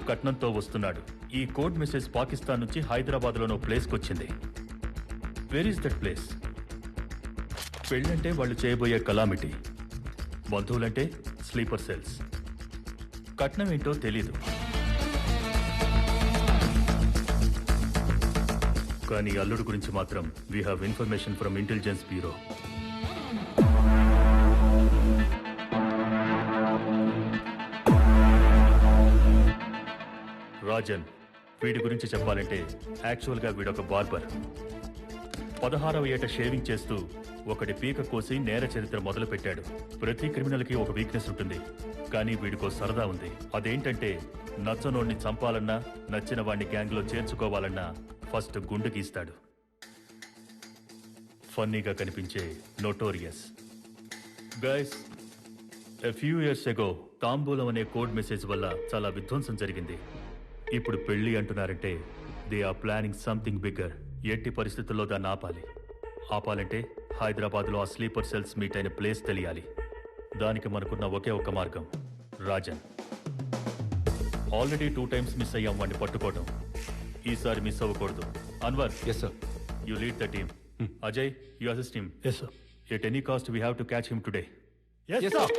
కట్నంతో వస్తున్నాడు. ఈ code message Pakistan నుంచి హైదరాబాద్లోనో ప్లేస్కి వచ్చింది. Where is that place? పెళ్ళంటే వాళ్ళు చేయబోయే కలామిటీ, బంధువులంటే స్లీపర్ సెల్స్. కట్నం ఏంటో తెలీదు, కానీ అల్లుడు గురించి మాత్రం we have information from intelligence bureau. Rajan, వీడి గురించి చెప్పాలంటే యాక్చువల్గా వీడొక బార్బర్. 16వ ఏట షేవింగ్ చేస్తూ ఒకటి పీక కోసి నేర చరిత్ర మొదలుపెట్టాడు. ప్రతి క్రిమినల్కి ఒక వీక్నెస్ ఉంటుంది, కానీ వీడికో సరదా ఉంది. అదేంటంటే నచ్చనోడిని చంపాలన్నా, నచ్చిన వాడిని గ్యాంగ్లో చేర్చుకోవాలన్నా ఫస్ట్ గుండు గీస్తాడు. ఫన్నీగా కనిపించే notorious. Guys, a few years ago తాంబూలం అనే కోడ్ మెసేజ్ వల్ల చాలా విధ్వంసం జరిగింది. ఇప్పుడు పెళ్లి అంటున్నారంటే they are planning something bigger. ఎట్టి పరిస్థితుల్లో దాన్ని ఆపాలంటే హైదరాబాద్లో ఆ స్లీపర్ సెల్స్ మీట్ అయిన ప్లేస్ తెలియాలి. దానికి మనకున్న ఒకే ఒక మార్గం రాజన్. ఆల్రెడీ 2 times మిస్ అయ్యాం వాడిని పట్టుకోవడం. ఈసారి మిస్ అవ్వకూడదు. Anwar, yes sir. You lead the team. Ajay, you assist him. Yes sir. At any cost we have to catch him today. Yes sir.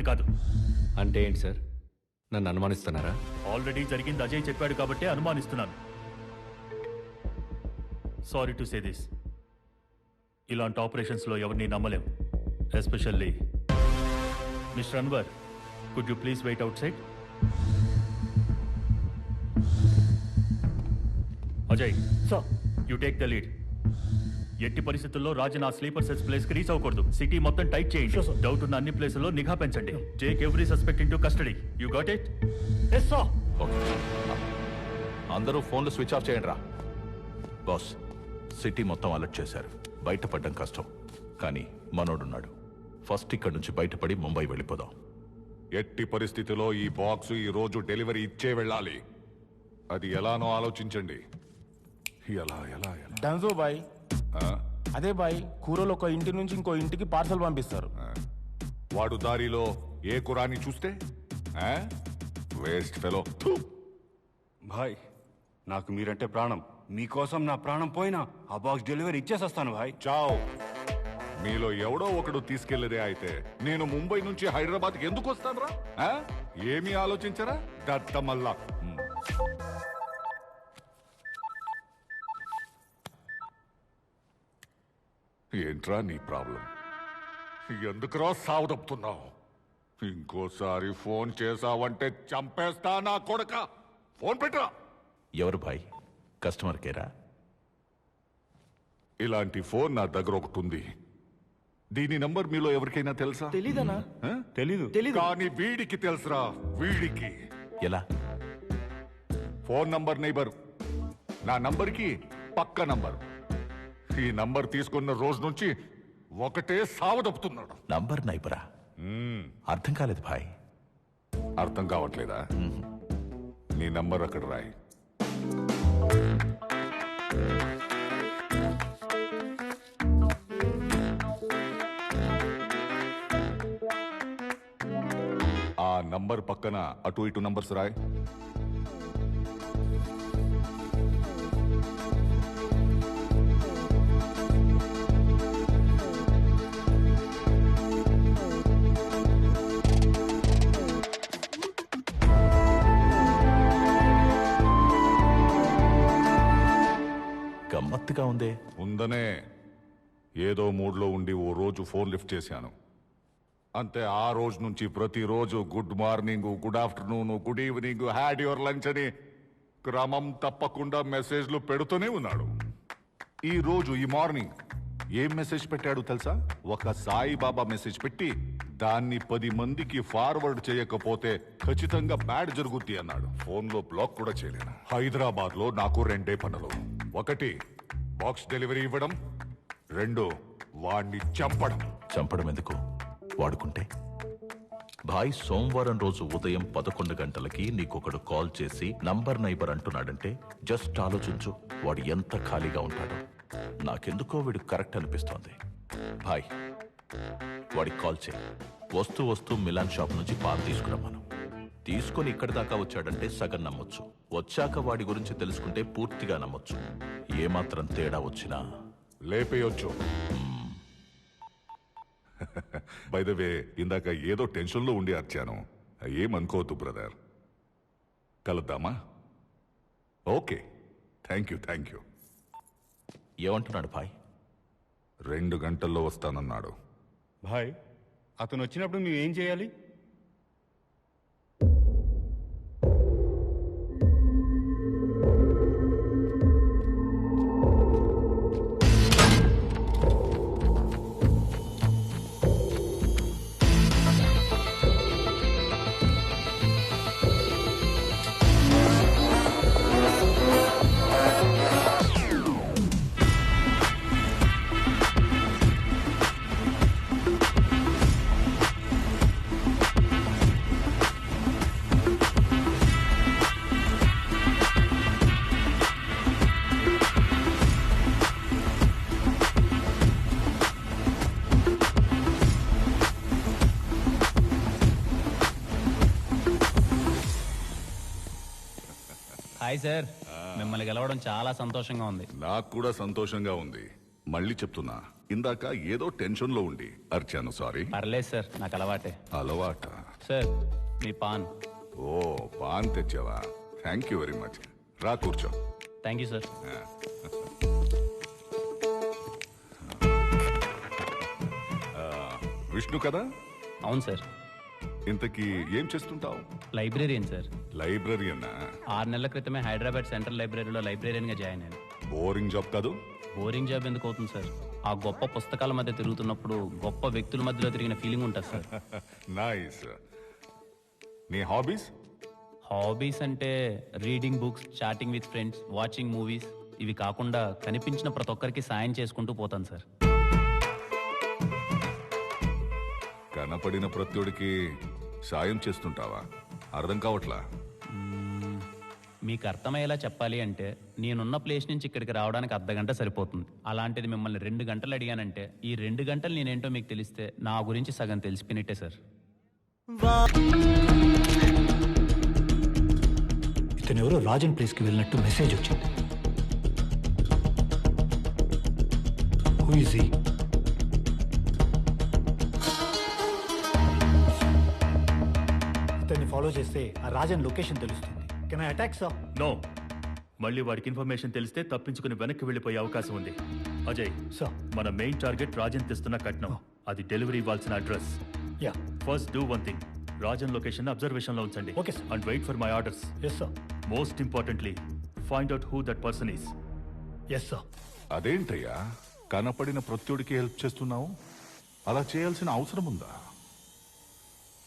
కాదు. అంటే ఏంటి సార్? నన్ను అనుమానిస్తున్నారా? ఆల్రెడీ జరిగింది అజయ్ చెప్పాడు కాబట్టే అనుమానిస్తున్నాను. సారీ టు సే దిస్, ఇలాంటి ఆపరేషన్స్లో ఎవరిని నమ్మలేం. Especially mister Anwar, could you please wait outside? Ajay sir, you take the lead. ఎట్టి పరిస్థితుల్లో రాజన్ ఆ స్లీపర్ సెల్స్ ప్లేస్ కి రీచ్ అవ్వకూడదు. సిటీ మొత్తం టైట్ చేయండి. డౌట్ ఉన్న అన్ని ప్లేసుల్లో నిఘా పెంచండి. Take every suspect into custody. You got it? Yes sir. Okay, అందరూ ఫోన్లు స్విచ్ ఆఫ్ చేయండి రా. బాస్, సిటీ మొత్తం అలర్ట్ చేశారు. బయటపడడం కష్టం, కానీ మనోడున్నాడు. ఫస్ట్ ఇక్కడి నుంచి బయటపడి ముంబై వెళ్ళిపోదాం. ఎట్టి పరిస్థితిలో ఈ బాక్స్ ఈ రోజు డెలివరీ ఇచ్చే వెళ్ళాలి. అది ఎలానో ఆలోచించండి. ఎలా ఎలా ఎలా డన్జో బాయ్. అదే బాయ్, కూరలు ఒక ఇంటి నుంచి ఇంకో ఇంటికి పార్సల్ పంపిస్తారు. వాడు దారిలో ఏ కురాని చూస్తే వేస్ట్ ఫెలో. భాయ్, నాకు మీరంటే ప్రాణం. మీకోసం నా ప్రాణం పోయినా ఆ బాక్స్ డెలివరీ ఇచ్చేసొస్తాను భాయ్. చావ్. మీలో ఎవడో ఒకడు తీసుకెళ్లేదే అయితే నేను ముంబై నుంచి హైదరాబాద్కి ఎందుకు వస్తాను రా? ఏమీ ఆలోచించరా దత్తమల్లా? ఏంట్రా నీ ప్రాబ్లం? ఎందుకురా సావదప్పుతున్నావు? ఇంకోసారి ఫోన్ చేసావంటే చంపేస్తా నా కొడక. ఫోన్ పెట్టరా. ఎవరు భాయ్? కస్టమర్ కేరా? ఇలాంటి ఫోన్ నా దగ్గర ఒకటి ఉంది. దీని నంబర్ మీలో ఎవరికైనా తెలుసా? తెలీదనా? తెలీదు. కానీ వీడికి తెలుసురా. వీడికి ఎలా? ఫోన్ నంబర్ నైబర్, నా నంబర్కి పక్క నంబర్. ఈ నంబర్ తీసుకున్న రోజు నుంచి ఒకటే సావదప్పుతున్నాడు. నంబర్ నైబరా? అర్థం కాలేదు భాయ్. అర్థం కావట్లేదా? నీ నంబర్ అక్కడ రాయి. ఆ నంబర్ పక్కన అటు ఇటు నంబర్స్ రాయి. ఆసక్తిగా ఉందే. ఉందనే ఏదో మూడ్లో ఉండి ఓ రోజు ఫోన్ లిఫ్ట్ చేశాను అంతే. ఆ రోజు నుంచి ప్రతిరోజు good morning, good afternoon, good evening, had your lunch అని క్రమం తప్పకుండా మెసేజ్లు పెడుతూనే ఉన్నాడు. ఈ రోజు ఈ మార్నింగ్ ఏం మెసేజ్ పెట్టాడు తెలుసా? ఒక సాయిబాబా మెసేజ్ పెట్టి దాన్ని 10 మందికి ఫార్వర్డ్ చేయకపోతే ఖచ్చితంగా బ్యాడ్ జరుగుద్ది అన్నాడు. ఫోన్లో బ్లాక్ కూడా చేయలేను. హైదరాబాద్ లో నాకు 2 పనులు. 1 బాక్స్ డెలివరీ ఇవ్వడం, 2 వాణ్ణి చంపడం. చంపడం ఎందుకు? వాడుకుంటే. భాయ్, సోమవారం రోజు ఉదయం 11 గంటలకి నీకొకడు కాల్ చేసి నంబర్ నైబర్ అంటున్నాడంటే జస్ట్ ఆలోచించు, వాడు ఎంత ఖాళీగా ఉంటాడో. నాకెందుకో వీడు కరెక్ట్ అనిపిస్తోంది. భాయ్, వాడికి కాల్ చేయి. వస్తూ మిలాన్ షాప్ నుంచి పాలు తీసుకురమ్మను. తీసుకొని ఇక్కడి దాకా వచ్చాడంటే సగం నమ్మొచ్చు. వచ్చాక వాడి గురించి తెలుసుకుంటే పూర్తిగా నమ్మొచ్చు. ఏమాత్రం తేడా వచ్చినా లేపేయొచ్చు. బై ద వే, ఇందాక ఏదో టెన్షన్లో ఉండి అర్చాను. ఏమనుకోవద్దు బ్రదర్. కలుద్దామా? Okay, thank you. ఏమంటున్నాడు భాయ్? 2 గంటల్లో వస్తానన్నాడు. భాయ్, అతను వచ్చినప్పుడు మేము ఏం చేయాలి? హాయ్ సార్, మిమ్మల్ని గెలవడం చాలా సంతోషంగా ఉంది. నాకు కూడా సంతోషంగా ఉంది. మళ్ళీ చెప్తున్నా, ఇందాక ఏదో టెన్షన్లో ఉండి అర్చాను. సారీ. పర్లేదు సార్, నాకు అలవాటే. అలవాట? సార్, మీ పాన్. ఓ, పాన్ తెచ్చావా? Thank you very much. రా కూర్చో. Thank you sir. విష్ణు కదా? అవును సార్. ఇంతకీ ఏం చేస్తుంటావు? Librarian sir. లైబ్రరీయన్నా? 6 నెలల క్రితమే హైదరాబాద్ సెంట్రల్ లైబ్రరీలో లైబ్రేరియన్గా జాయిన్ అయ్యాను. బోరింగ్ జాబ్ కాదు? బోరింగ్ జాబ్ ఎందుకు అవుతుంది సార్? ఆ గొప్ప పుస్తకాల మధ్య తిరుగుతున్నప్పుడు గొప్ప వ్యక్తుల మధ్యలో తిరిగిన ఫీలింగ్ ఉంటుంది సార్. నైస్. నీ హాబీస్? హాబీస్ అంటే reading books, chatting with friends, watching movies. ఇవి కాకుండా కనిపించిన ప్రతి ఒక్కరికి సాయం చేసుకుంటూ పోతాను సార్. కనపడిన ప్రత్యుడికి సాయం చేస్తుంటావా? అర్థం కావట్లా. మీకు అర్థమయ్యేలా చెప్పాలి అంటే నేనున్న ప్లేస్ నుంచి ఇక్కడికి రావడానికి అర్ధగంట సరిపోతుంది. అలాంటిది మిమ్మల్ని 2 గంటలు అడిగానంటే ఈ 2 గంటలు నేనేంటో మీకు తెలిస్తే నా గురించి సగం తెలిసిపోయినట్టే సార్. ఇతను ఎవరో రాజన్ ప్లేస్కి వెళ్ళినట్టు మెసేజ్ వచ్చింది. Who is he? ఇతన్ని ఫాలో చేస్తే ఆ రాజన్ లొకేషన్ తెలుస్తుంది. Can I attack sir? No. మళ్ళీ వాడికి ఇన్ఫర్మేషన్ తెలిస్తే తప్పించుకుని వెనక్కి వెళ్ళిపోయే అవకాశం ఉంది. అజయ్ సార్. మన మెయిన్ టార్గెట్ రాజన్ తెస్తున్న కట్నం. అది డెలివరీ ఇవ్వాల్సిన address. Ya. First do one thing. Rajan location observation లో ఉంచండి. Okay, sir. And wait for my orders. Yes sir. Most importantly find out who that person is. Yes sir. అదేంటయ్యా, కనపడిన ప్రత్యుడికి help చేస్తున్నావు? అలా చేయాల్సిన అవసరం ఉందా?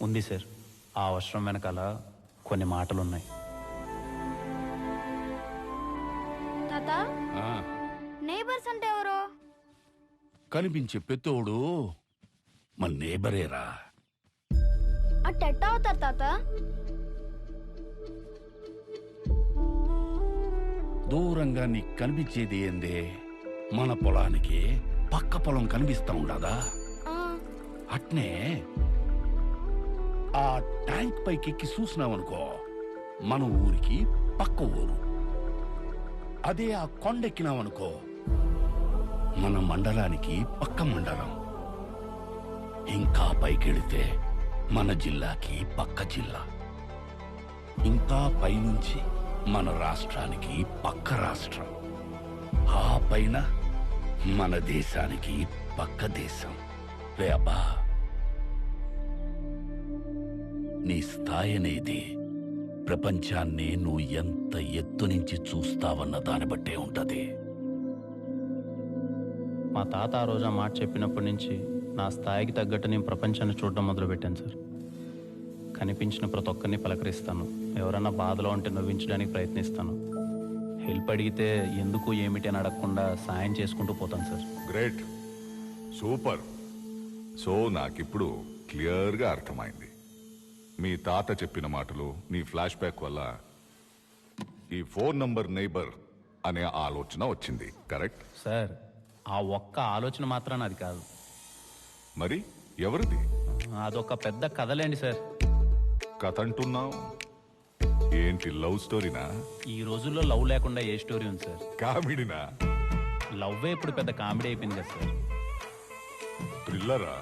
ఉంది సార్. ఆ అవసరం వెనకాల కొన్ని మాటలున్నాయి. తాత, నేబర్స్ అంటే ఎవరు? కనిపించే పెత్తోడు మన నేబరేరా. అట్టెట్ట అవుతారు తాత? దూరంగా నీకు కనిపించేది ఏందే? మన పొలానికి పక్క పొలం కనిపిస్తా ఉండదా? అట్నే ఆ ట్యాంక్ పైకి ఎక్కి చూసినావనుకో, మన ఊరికి పక్క ఊరు. అదే ఆ కొండెక్కినావనుకో, మన మండలానికి పక్క మండలం. ఇంకా పైకెళితే మన జిల్లాకి పక్క జిల్లా. ఇంకా పైనుంచి మన రాష్ట్రానికి పక్క రాష్ట్రం. ఆ పైన మన దేశానికి పక్క దేశం. రే అబ్బా, నీ స్థాయి అనేది ప్రపంచాన్ని నువ్వు ఎంత ఎత్తు నుంచి చూస్తావన్న దాన్ని బట్టే ఉంటది. మా తాత ఆ రోజు ఆ మాట చెప్పినప్పటి నుంచి నా స్థాయికి తగ్గట్టు నేను ప్రపంచాన్ని చూడడం మొదలుపెట్టాను సార్. కనిపించిన ప్రతి ఒక్కరిని పలకరిస్తాను. ఎవరన్నా బాధలో ఉంటే నవ్వించడానికి ప్రయత్నిస్తాను. హెల్ప్ అడిగితే ఎందుకు ఏమిటి అని అడగకుండా సాయం చేసుకుంటూ పోతాను సార్. Great, super. సో నాకిప్పుడు క్లియర్గా అర్థమైంది. మీ తాత చెప్పిన మాటలు, నీ ఫ్లాష్ బ్యాక్ వల్ల ఈ ఫోన్ నంబర్ నైబర్ అనే ఆలోచన వచ్చింది. కరెక్ట్ సార్, ఆ ఒక్క ఆలోచన మాత్రాన అది కాదు. మరి ఎవరిది? అదొక పెద్ద కథలేండి సార్. కథ అంటున్నావు ఏంటి? లవ్ స్టోరీనా? ఈ రోజుల్లో లవ్ లేకుండా ఏ స్టోరీ ఉంది సార్? కామెడీనా? లవ్వే ఇప్పుడు పెద్ద కామెడీ అయిపోయింది కదా సార్. థ్రిల్లరా?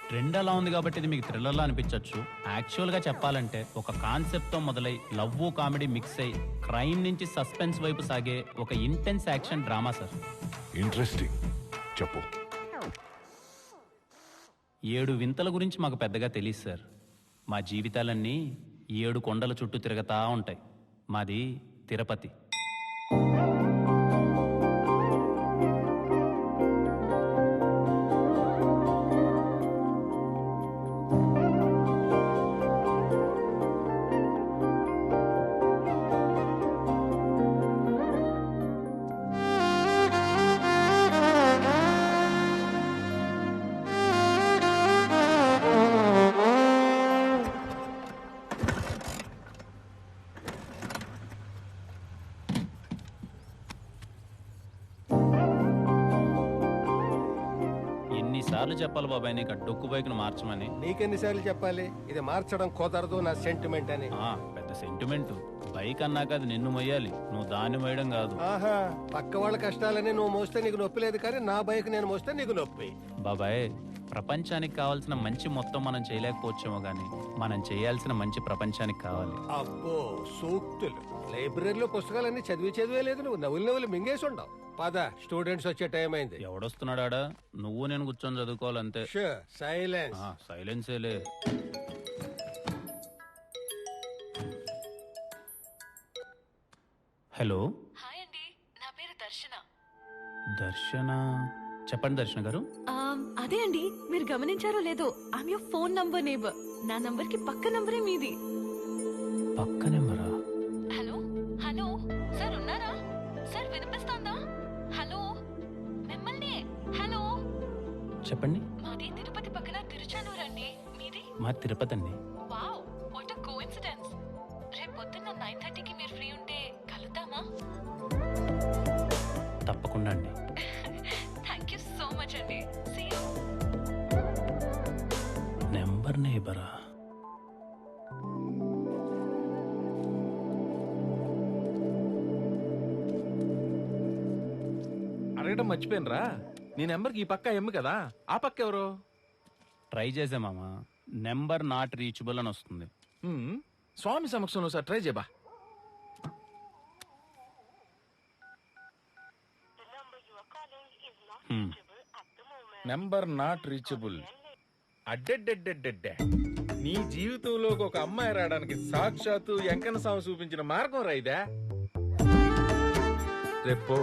ట్రెండ్ అలా ఉంది కాబట్టి ఇది మీకు థ్రిల్లర్లా అనిపించవచ్చు. యాక్చువల్గా చెప్పాలంటే ఒక కాన్సెప్ట్తో మొదలై లవ్ కామెడీ మిక్స్ అయి క్రైమ్ నుంచి సస్పెన్స్ వైపు సాగే ఒక intense action drama sir. Interesting, చెప్పు. 7 వింతల గురించి మాకు పెద్దగా తెలియదు సార్. మా జీవితాలన్నీ 7 కొండల చుట్టూ తిరగతా ఉంటాయి. మాది తిరుపతి. ఎన్నిసార్లు చెప్పాలి బాబాయ్ నీకు ఆ డొక్కు బైక్ను మార్చమని? నీకెన్నిసార్లు చెప్పాలి ఇది మార్చడం కుదరదు, నా సెంటిమెంట్ అని. పెద్ద సెంటిమెంట్. బైక్ అన్నాక అది నిన్ను మొయ్యాలి, నువ్వు దాన్ని మోయడం కాదు. ఆహా, పక్క వాళ్ళ కష్టాలని నువ్వు మోస్తే నీకు నొప్పి లేదు, కానీ నా బైక్ నేను మోస్తే నీకు నొప్పి. బాబాయ్, ప్రపంచానికి కావాల్సిన మంచి మొత్తం మనం చేయలేకపోవచ్చేమో గానీ మనం చేయాల్సిన మంచి ప్రపంచానికి కావాలి. అబ్బో సూక్తులు! లైబ్రరీలో పుస్తకాలన్నీ చదివే లేదు, నువ్వు నవ్వులు మింగేసి ఉండవు. పద, స్టూడెంట్స్ వచ్చే టైం అయింది. ఎవడొస్తున్నాడా? నువ్వు నేను కూర్చొని చదువుకోవాలంతే. సైలెన్స్. సైలెన్సేలే. హలో. హాయ్ అండి, నా పేరు దర్శన. దర్శన? చెప్పండి దర్శన గారు. అదే అండి, మీరు గమనించారో లేదో, I'm your phone number neighbour. నా నంబర్ కి పక్క నంబరే మీది. పక్క నెంబరా? హలో హలో సార్, ఉన్నారా సార్? వినిపిస్తోందా? హలో, మిమ్మల్ని. హలో, చెప్పండి. మాది తిరుపతి పక్కన తిరుచానూరు అండి. మీది? మా తిరుపతి అండి. Wow, what a coincidence. రేపు పొద్దున్న 9:30కి మీరు ఫ్రీ ఉంటే కలుద్దామా? తప్పకుండా అండి. థ్యాంక్ యూ సో మచ్ అండి. See you. నెంబర్ నేబరా? అడగడం మర్చిపోయినరా, నీ నెంబర్కి ఈ పక్క ఎమ్ము కదా, ఆ పక్క ఎవరు? ట్రై చేసే మామ, నెంబర్ నాట్ రీచబుల్ అని వస్తుంది. స్వామి సమక్షంలో సార్ ట్రై చేయబా. Number not reachable. అడ్డెడ్డెడ్డెడ్డెడ్డే, నీ జీవితంలోకి ఒక అమ్మాయి రావడానికి సాక్షాత్తు వెంకన్న స్వామి చూపించిన మార్గం రైదా. రేపు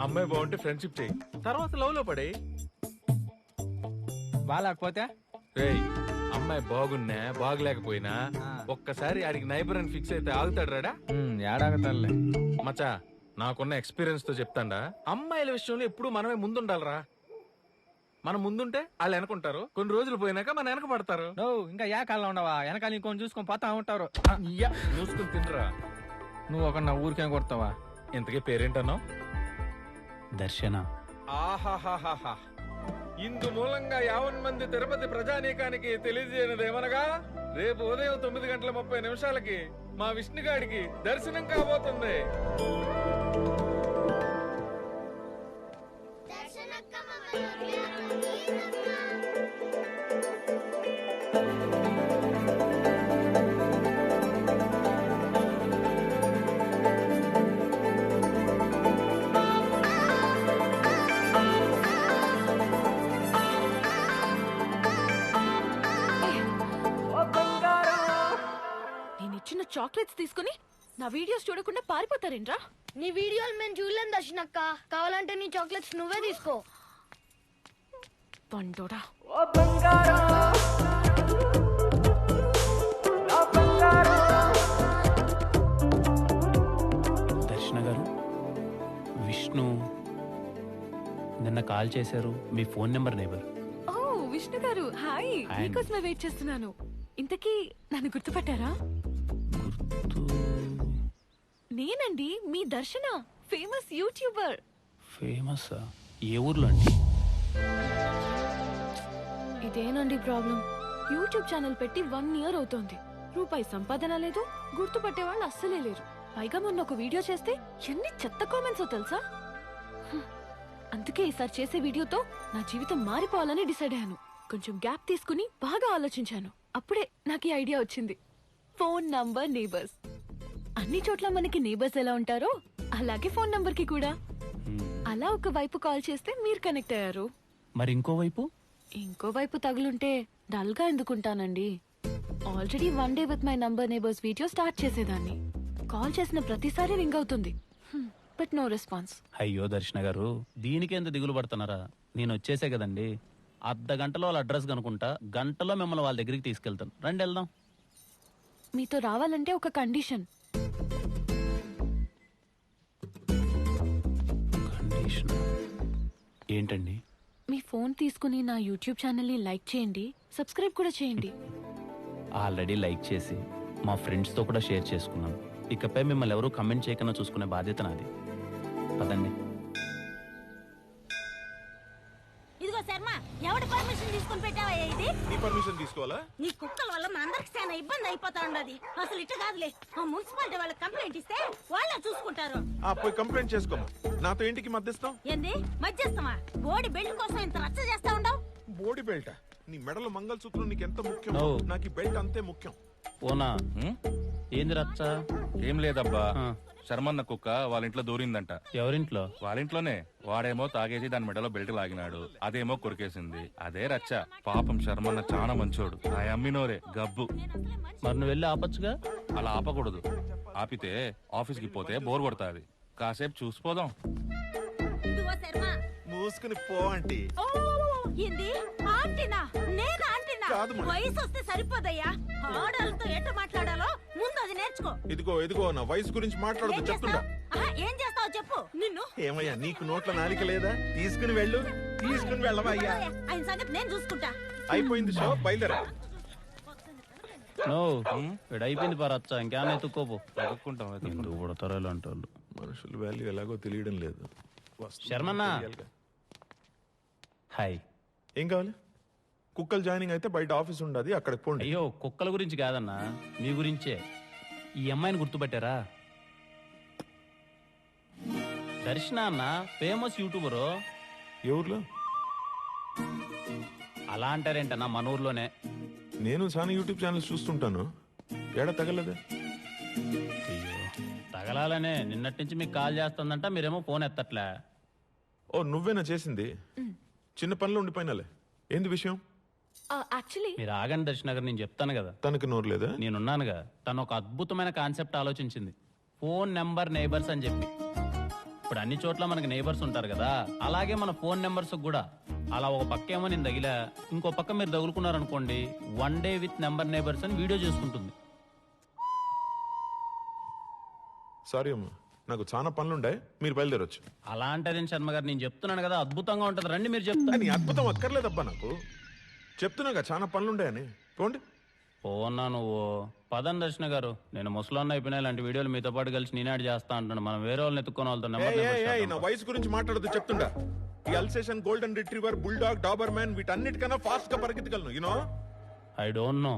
అమ్మాయి బాగుంటే ఫ్రెండ్షిప్ చేయి, తర్వాత లవ్ లో పడే. బాగాలేకపోతే రేయ్, అమ్మాయి బాగున్నా బాగలేకపోయినా ఒక్కసారి ఆడికి నైబర్ అని ఫిక్స్ అయితే ఆగుతాడు రాడా? ఏడాగతాడులే మచా, నాకున్న ఎక్స్పీరియన్స్ తో చెప్తాండా, అమ్మాయిల విషయంలో ఎప్పుడు మనమే ముందుండాలరా. మనం ముందుంటే వాళ్ళు వెనకుంటారు, కొన్ని రోజులు పోయినాక మన వెనక పడతారు. ఇంకా ఏ కాలంలో ఉండవా, వెనకాల ఇంకొని చూసుకొని పోతా ఉంటారు. చూసుకుని తినరా. నువ్వు ఒక నా ఊరికేం కొడతావా? ఇంతకీ పేరేంటన్నావు? దర్శన. ఆహాహాహా, ఇందు మూలంగా 50 మంది తిరుపతి ప్రజానీకానికి తెలియజేయనిదేమనగా, రేపు ఉదయం 9:30 మా విష్ణుగాడికి దర్శనం కాబోతుంది. చాక్లెట్స్ తీసుకుని నా వీడియోస్ చూడకుండా పారిపోతారేంట్రా? నీ వీడియోలు మేము చూడలేం దర్శనక్క. కావాలంటే నీ చాక్లెట్స్ నువ్వే తీసుకో. పండోడా. దర్శన గారు, విష్ణు నిన్న కాల్ చేశారు. మీ ఫోన్ నెంబర్ నేబర్. ఓ విష్ణు గారు, హాయ్. హాయ్. మీకోసమే వెయిట్ చేస్తున్నాను. ఇంతకీ నన్ను గుర్తుపట్టారా? నేనండి మీ దర్శన, ఫేమస్ యూట్యూబర్. ఫేమస్? ఏ ఊర్లో అండి? ఇదేనండి ప్రాబ్లం. యూట్యూబ్ ఛానల్ పెట్టి 1 year అవుతోంది. రూపాయి సంపాదన లేదు, గుర్తుపట్టే వాళ్ళు అస్సలే లేరు. పైగా మొన్న ఒక వీడియో చేస్తే ఎన్ని చెత్త కామెంట్స్ తెలుసా? అందుకే ఈసారి చేసే వీడియోతో నా జీవితం మారిపోవాలని డిసైడ్ అయ్యాను. కొంచెం గ్యాప్ తీసుకుని బాగా ఆలోచించాను. అప్పుడే నాకు ఈ ఐడియా వచ్చింది. Phone number neighbours. అన్ని చోట్ల మనకి నేబర్స్ ఎలా ఉంటారో అలాగే ఫోన్ నంబర్ కి కూడా. అలా ఒక వైపు కాల్ చేస్తే మీరు కనెక్ట్ అయ్యారు. మరి ఇంకో వైపు తగులుంటే డల్ గా ఎందుకుంటానండి? Already 1 day with my number neighbours video start చేసేదాన్ని. కాల్ చేసిన ప్రతిసారి రింగ్ అవుతుంది, బట్ నో రెస్పాన్స్. అయ్యో దర్శన గారు, దీనికి ఎంత దిగులు పడుతున్నారా? నేను వచ్చేసే కదండి. అర్ధ గంటలో వాళ్ళ అడ్రస్ కనుకుంటా, గంటలో మిమ్మల్ని వాళ్ళ దగ్గరికి తీసుకెళ్తాను. రండి వెళ్దాం. మీతో రావాలంటే ఒక కండిషన్. కండిషన్ ఏంటండి? మీ ఫోన్ తీసుకుని నా యూట్యూబ్ ఛానల్ ని లైక్ చేయండి, సబ్స్క్రైబ్ కూడా చేయండి. ఆల్రెడీ లైక్ చేసి మా ఫ్రెండ్స్తో కూడా షేర్ చేసుకున్నాను. ఇకపై మిమ్మల్ని ఎవరూ కమెంట్ చేయకుండా చూసుకునే బాధ్యత నాది. పదండి. ఇదిగో శర్మ, ఎవడి పర్మిషన్ తీసుకొని పెట్టావా ఇది? నీ పర్మిషన్ తీసుకోవాలా? నీ కుక్కల వల్ల మా అందరికి చాలా ఇబ్బంది అయిపోతా ఉండదు. అసలు ఇట్ట కాదులే, ఆ మున్సిపాలిటీ వాళ్ళకి కంప్లైంట్ ఇస్తే వాళ్ళే చూసుకుంటారు. పోయి కంప్లైంట్ చేసుకోమా. నాతో ఇంటికి మధ్యస్థం ఏంది మధ్యస్థమా? బోడి బెల్ట్ కోసం ఇంత రచ్చ చేస్తా ఉండవు. బోడి బెల్ట్? నీ మెడలో మంగళసూత్రం నీకు ఎంత ముఖ్యం, No. నాకు ఈ బెల్ట్ అంతే ముఖ్యం. ఓనా? ఏంది రచ్చ? ఏం లేదబ్బా, శర్మన్న కుక్క వాళ్ళ ఇంట్లో దూరిందంట. ఎవరింట్లో? వాళ్ళ ఇంట్లోనే. వాడేమో తాగేసి దాని మెడలో బెల్ట్ లాగినాడు, అదేమో కొరికేసింది. అదే రచ్చ. పాపం శర్మన్న చాలా మంచోడు, ఆ అమ్మినోరే గబ్బు. మరి నువ్వు వెళ్ళి ఆపచ్చుగా? అలా ఆపకూడదు. ఆపితే ఆఫీస్కి పోతే బోర్ కొడతాది. కాసేపు చూసిపోదాం. ఇదిగో శర్మ, మూసుకుని పో ఆంటీ. ఏంది ఆంటీనా? నేను ఆంటీనా? కాదు మరి. వయసు వస్తే సరిపోదయ్యా. ఆడాలతో ఎట్ట మాట్లాడాలో ముందు అది నేర్చుకో. ఇదిగో నా వయసు గురించి మాట్లాడదు చెప్తుండా. ఏం చేస్తావు చెప్పు. నిన్ను ఏమయ్యా, నీకు నోట్ల నాలిక లేదా? తీసుకుని వెళ్ళు. తీసుకుని వెళ్ళవా అయ్యా? ఆయన సంగతి నేను చూసుకుంటా. అయిపోయింది షో, బయలుదేరా. నో, ఇక్కడ అయిపోయింది పా రచ్చ. ఇంకేమైనా ఎత్తుక్కోపో. ఎందుకు పుడతారో ఇలాంటి వాళ్ళు. మనుషుల వాల్యూ ఎలాగో తెలియడం లేదు. శర్మన్న, హాయ్. ఏం కావాలి? కుక్కలు జాయినింగ్ అయితే బయట ఆఫీస్ ఉండదు, అక్కడికి పోండి. అయ్యో, కుక్కల గురించి కాదన్నా, మీ గురించే. ఈ అమ్మాయిని గుర్తుపట్టారా? దర్శన అన్న, ఫేమస్ యూట్యూబరు. ఏ ఊర్లో? అలా అంటారేంటన్నా, మన ఊర్లోనే. నేను చాలా యూట్యూబ్ ఛానల్స్ చూస్తుంటాను. ఏడా తగలదే? అయ్యో, తగలాలనే నిన్నటి నుంచి మీకు కాల్ చేస్తుందంట, మీరేమో ఫోన్ ఎత్తట్లే. ఓ, నువ్వేనా చేసింది? చిన్న పనిలో ఉండిపోయినాలే. ఏంది విషయం? యాక్చువల్లీ మీరు ఆగండి దర్శన గారు, నేను చెప్తాను కదా. తనకి నోరు లేదా? నేనున్నానుగా. తను ఒక అద్భుతమైన కాన్సెప్ట్ ఆలోచించింది, ఫోన్ నెంబర్ నేబర్స్ అని చెప్పి. ఇప్పుడు అన్ని చోట్ల మనకి నేబర్స్ ఉంటారు కదా, అలాగే మన ఫోన్ నెంబర్స్ కూడా. అలా ఒక పక్క ఏమో నేను తగిలా, ఇంకో పక్క మీరు తగులుకున్నారనుకోండి, 1 day విత్ నెంబర్ నేబర్స్ అని వీడియో చేసుకుంటుంది. సారీ అమ్మా, నాకు చాలా పనులుండే, మీరు బయలుదేరొచ్చు. అలా అంటారేం శర్మ గారు, నేను చెప్తున్నాను కదా అద్భుతంగా ఉంటుంది, రండి మీరు చెప్తాను. నీ అద్భుతం అక్కర్లేదబ్బా, నాకు చెప్తున్నాగా చాలా పనులుండాయని. పోండి. పోన్నా నువ్వు. పదం దర్శన గారు, నేను ముసలాన్న అయిపోయినా ఇలాంటి వీడియోలు మీతో పాటు కలిసి నేనాడు చేస్తా అంటున్నాను. మనం వేరే వాళ్ళని ఎత్తుకొని వాళ్ళతో నా వయసు గురించి మాట్లాడదు చెప్తుండా. ఈ Alsatian, golden retriever, bulldog, Doberman వీటన్నిటికన్నా ఫాస్ట్ గా పరిగెత్తగలను. You know, I don't know.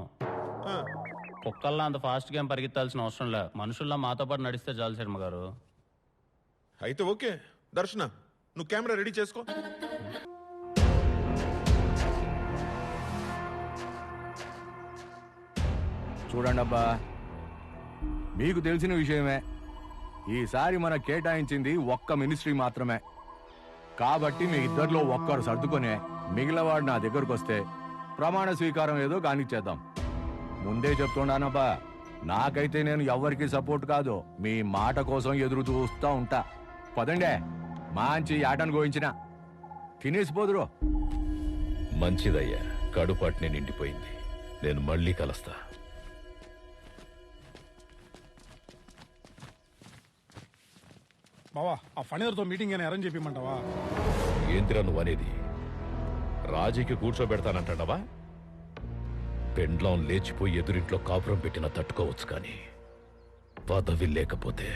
కుక్కల్లా అంత ఫాస్ట్ గా ఏం పరిగెత్తాల్సిన అవసరం లే, మనుషుల్లా మాతో పాటు నడిస్తే చాలు శర్మ గారు. అయితే ఓకే. దర్శన, నువ్వు కెమెరా రెడీ చేసుకో. చూడండి అబ్బా, మీకు తెలిసిన విషయమే, ఈసారి మన కేటాయించింది ఒక్క మినిస్ట్రీ మాత్రమే. కాబట్టి మీ ఇద్దరిలో ఒక్కరు సర్దుకొని మిగిలినవాడు నా దగ్గరకు వస్తే ప్రమాణ స్వీకారం ఏదో కానిచ్చేద్దాం. ముందే చెప్తున్నానబ్బా, నాకైతే నేను ఎవరికి సపోర్ట్ కాదు, మీ మాట కోసం ఎదురు చూస్తూ ఉంటా. పదండే, మంచి ఆటను గోయించిన తినేసిపోదురు. మంచిదయ్యా, కడుపాటిని నిండిపోయింది. నేను మళ్ళీ కలుస్తా. బావా, ఆ ఫణిధర్తో మీటింగ్ అని అరేంజ్ చెప్పమంటావా? ఏందిరా నువ్వు అనేది? రాజీకి కూర్చోబెడతానంటావా? పెండ్లం లేచిపోయి ఎదురింట్లో కాపురం పెట్టినా తట్టుకోవచ్చు, కానీ పదవి లేకపోతే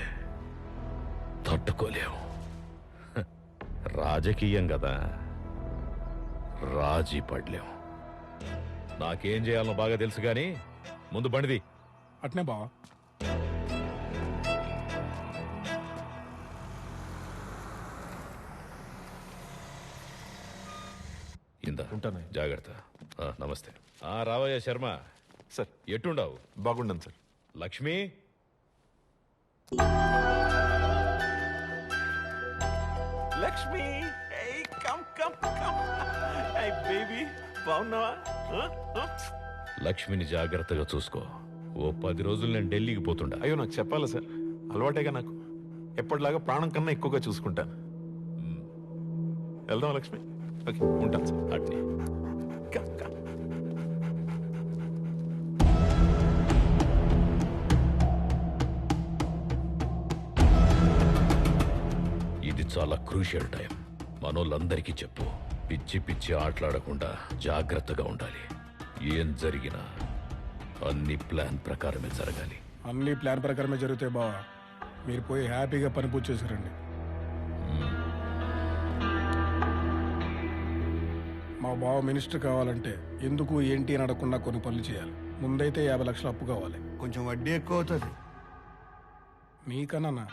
తట్టుకోలేవు. హ, రాజకీయం కదా, రాజీ పడలేం. నాకేం చేయాలనో బాగా తెలుసు, కానీ ముందు బండిది. అట్నే బావా. ఇందా ఉంటాను, జాగ్రత్త. నమస్తే. రావయ్య శర్మ. సార్ ఎట్టుండవు? బాగుండను sir. Lakshmi, Lakshmi, come come come. Baby, బాగున్నావా? లక్ష్మిని జాగ్రత్తగా చూసుకో. ఓ 10 రోజులు నేను ఢిల్లీకి పోతుండా. అయ్యో, నాకు చెప్పాలా సార్? అలవాటేగా నాకు. ఎప్పటిలాగా ప్రాణం కన్నా ఎక్కువగా చూసుకుంటాను. వెళ్దాం లక్ష్మి. ఓకే, ఉంటాను సార్. అట్నే. ఇది చాలా క్రూషియల్ టైం. మనోళ్ళందరికీ చెప్పు, పిచ్చి పిచ్చి ఆటలాడకుండా జాగ్రత్తగా ఉండాలి. ఏం జరిగినా అన్ని ప్లాన్ ప్రకారమే జరగాలి. అన్ని ప్లాన్ ప్రకారమే జరుగుతాయి బావా. మీరు పోయి హ్యాపీగా పని పూర్తి చేశారండి. మా బావ మినిస్టర్ కావాలంటే ఎందుకు ఏంటి అని అడగకుండా కొన్ని పనులు చేయాలి. ముందైతే 50 లక్షలు అప్పు కావాలి. కొంచెం వడ్డీ ఎక్కువ అవుతుంది. మీకన్నా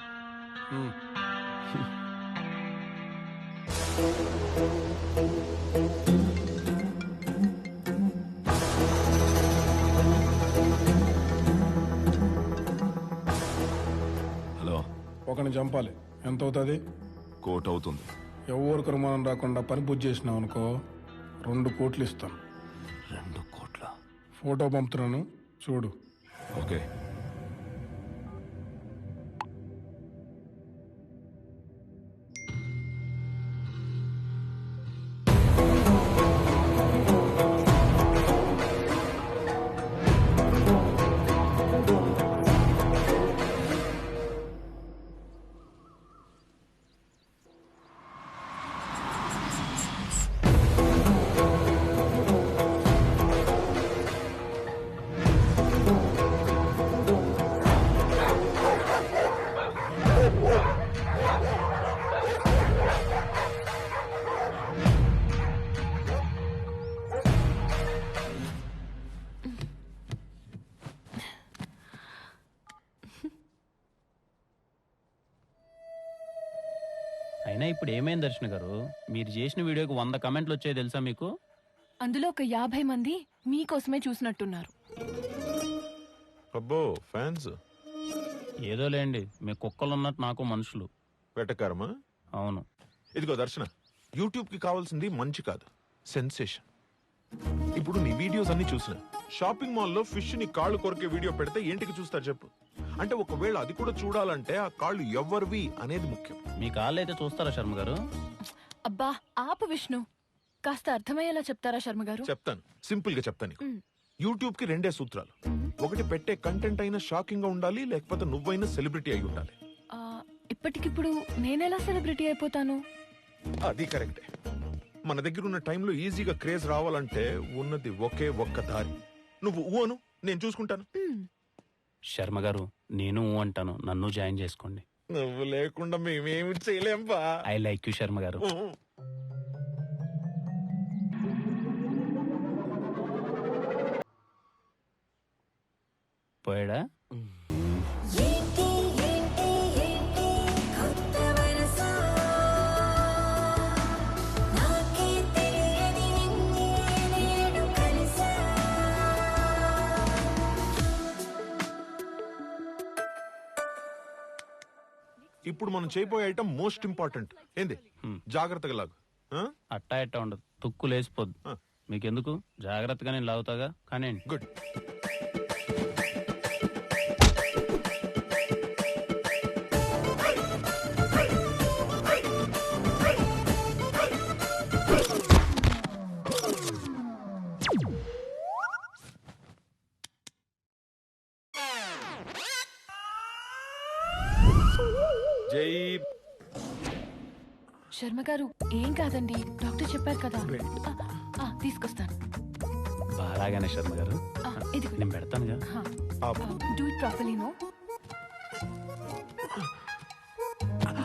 హలో, ఒకరిని చంపాలి. ఎంత అవుతుంది? 1 కోటి అవుతుంది. ఎవరికి అనుమానం రాకుండా పని పూర్తి చేసినావు అనుకో, 2 కోట్లు ఇస్తాను. 2 కోట్ల? ఫోటో పంపుతున్నాను, చూడు. ఓకే. అయినా ఇప్పుడు ఏమైంది దర్శన గారు? మీరు చేసిన వీడియోకి 100 కమెంట్లు వచ్చాయి తెలుసా మీకు? అందులో ఒక 50 మంది మీకోసమే చూసినట్టున్నారు. అబ్బో, ఫ్యాన్స్. ఏదో లేండి, మీ కుక్కలు ఉన్నట్టు నాకు మనుషులు. వెటకారమా? అవును. ఇదిగో దర్శన, యూట్యూబ్ కి కావాల్సింది మంచి కాదు, సెన్సేషన్. ఇప్పుడు నీ వీడియోస్ అన్ని చూసిన షాపింగ్ మాల్లో ఫిష్ ని కాళ్ళు కొరికే వీడియో పెడితే ఏంటికి చూస్తారు చెప్పు? అంటే ఒకవేళ అది కూడా చూడాలంటే ఆ కాళ్ళు ఎవరివి అనేది ముఖ్యం. మీ కాళ్ళు అయితే చూస్తారా శర్మ గారు? అబ్బా ఆపు విష్ణు, కాస్త అర్థమయ్యేలా చెప్తారా శర్మ గారు? చెప్తాను, సింపుల్ గా చెప్తాను. యూట్యూబ్ కి 2 సూత్రాలు. ఒకటి, పెట్టే కంటెంట్ అయినా షాకింగ్ గా ఉండాలి, లేకపోతే నువ్వైనా సెలబ్రిటీ అయి ఉండాలి. ఇప్పటికిప్పుడు నేనెలా సెలబ్రిటీ అయిపోతాను? అది కరెక్టే. మన దగ్గర ఉన్న టైంలో ఈజీగా క్రేజ్ రావాలంటే ఉన్నది ఒకే ఒక్క దారి. నువ్వు ఊను, నేను చూసుకుంటాను. శర్మ గారు, నేను అంటాను, నన్ను జాయిన్ చేసుకోండి. నువ్వు లేకుండా మేమేమి చేయలేం బా. ఐ లైక్ యూ శర్మ గారు. పోయాడా? ఇప్పుడు మనం చేయబోయే ఐటమ్ మోస్ట్ ఇంపార్టెంట్. ఏంది? జాగ్రత్తగా లాగు. అట్టా ఎట్టా ఉండదు, తుక్కు లేసిపోద్దు. మీకెందుకు, జాగ్రత్తగా నేను లాగుతాగా. కానీ గుడ్. జై శర్మ గారు ఏం కాదండి, డాక్టర్ చెప్పారు కదా. తీసుకొస్తాను. బాగానే శర్మ గారు, ఇది నేను పెడతానుగా. Do it properly. నో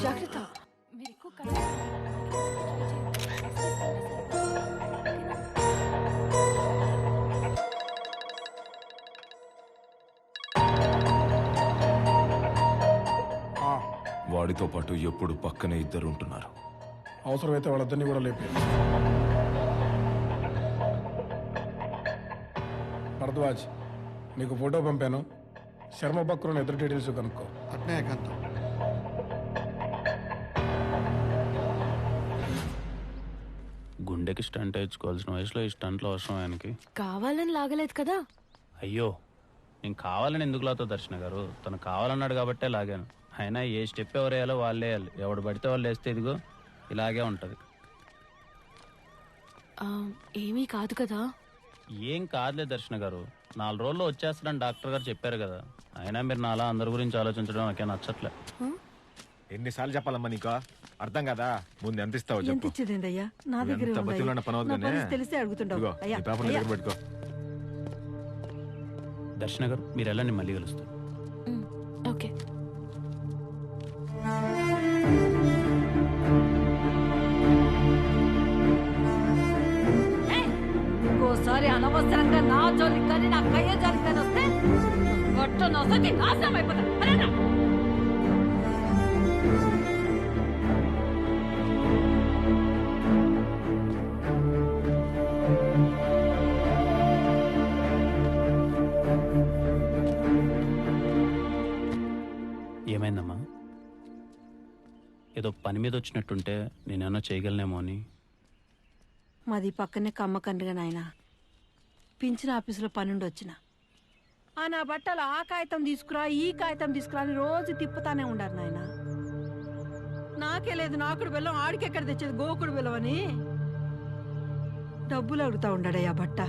జాగ్రత్త. మీరు ఎక్కువ వాడితో పాటు ఎప్పుడు పక్కనే ఇద్దరు ఉంటున్నారు. అవసరమైతే వాళ్ళిద్దరిని కూడా లేపే. భరద్వాజ్, నీకు ఫోటో పంపాను. శర్మ బక్రుని ఎదురు డీటెయిల్స్ కనుక్కో. అట్నే ఏకాంతం. గుండెకి స్టంట్ వేయించుకోవాల్సిన వయసులో ఈ స్టంట్లో అవసరం ఆయనకి. కావాలని లాగలేదు కదా. అయ్యో, నేను కావాలని ఎందుకు లాతో దర్శన గారు, తను కావాలన్నాడు కాబట్టే లాగాను. అయినా ఏ స్టెప్ ఎవరు వేయాలో వాళ్ళే వేయాలి. ఎవడు పడితే వాళ్ళు వేస్తే ఇదిగో ఇలాగే ఉంటుంది. ఏమీ కాదు కదా. ఏం కాదులే దర్శన గారు, 4 రోజుల్లో వచ్చేస్తాడని డాక్టర్ గారు చెప్పారు కదా. అయినా మీరు నాలా అందరి గురించి ఆలోచించడం నాకే నచ్చట్లే. ఎన్నిసార్లు చెప్పాలమ్మా నీకు, అర్థం కదా? ముందు ఎంత ఇస్తావు ఎంత చెప్పు. ఇచ్చేదేందయ్యా? నా దగ్గర ఎంత బతిలాడిన పని అవుతుందనే. తెలిసే అడుగుతుంటావు. అయ్యా, పేపర్ దగ్గర పెట్టుకో. దర్శన గారు మీరు వెళ్ళండి, మళ్ళీ కలుస్తాను. ఓకే. ఇంకోసారి అనవసరంగా నా జోలికి కానీ నా కయ్య జోలికి కానీ వస్తే గొట్ట నొసకి నాశనం అయిపోతా. ఏమైందమ్మా? ఏదో పని మీద వచ్చినట్టుంటే నేనేమన్నా చేయగలనేమో అని. మాది పక్కనే కమ్మకండ్రిగా నాయన. పింఛన్ ఆఫీసులో పనుండి వచ్చిన. నా బట్టలు ఆ కాగితం తీసుకురా, ఈ కాగితం తీసుకురా అని రోజు తిప్పుతానే ఉండారు నాయన. నాకే లేదు నాకుడు బెల్లం, ఆడికెక్కడ తెచ్చేది గోకుడు బెల్లం అని డబ్బులు అడుగుతా ఉండాడయ్యా బట్ట.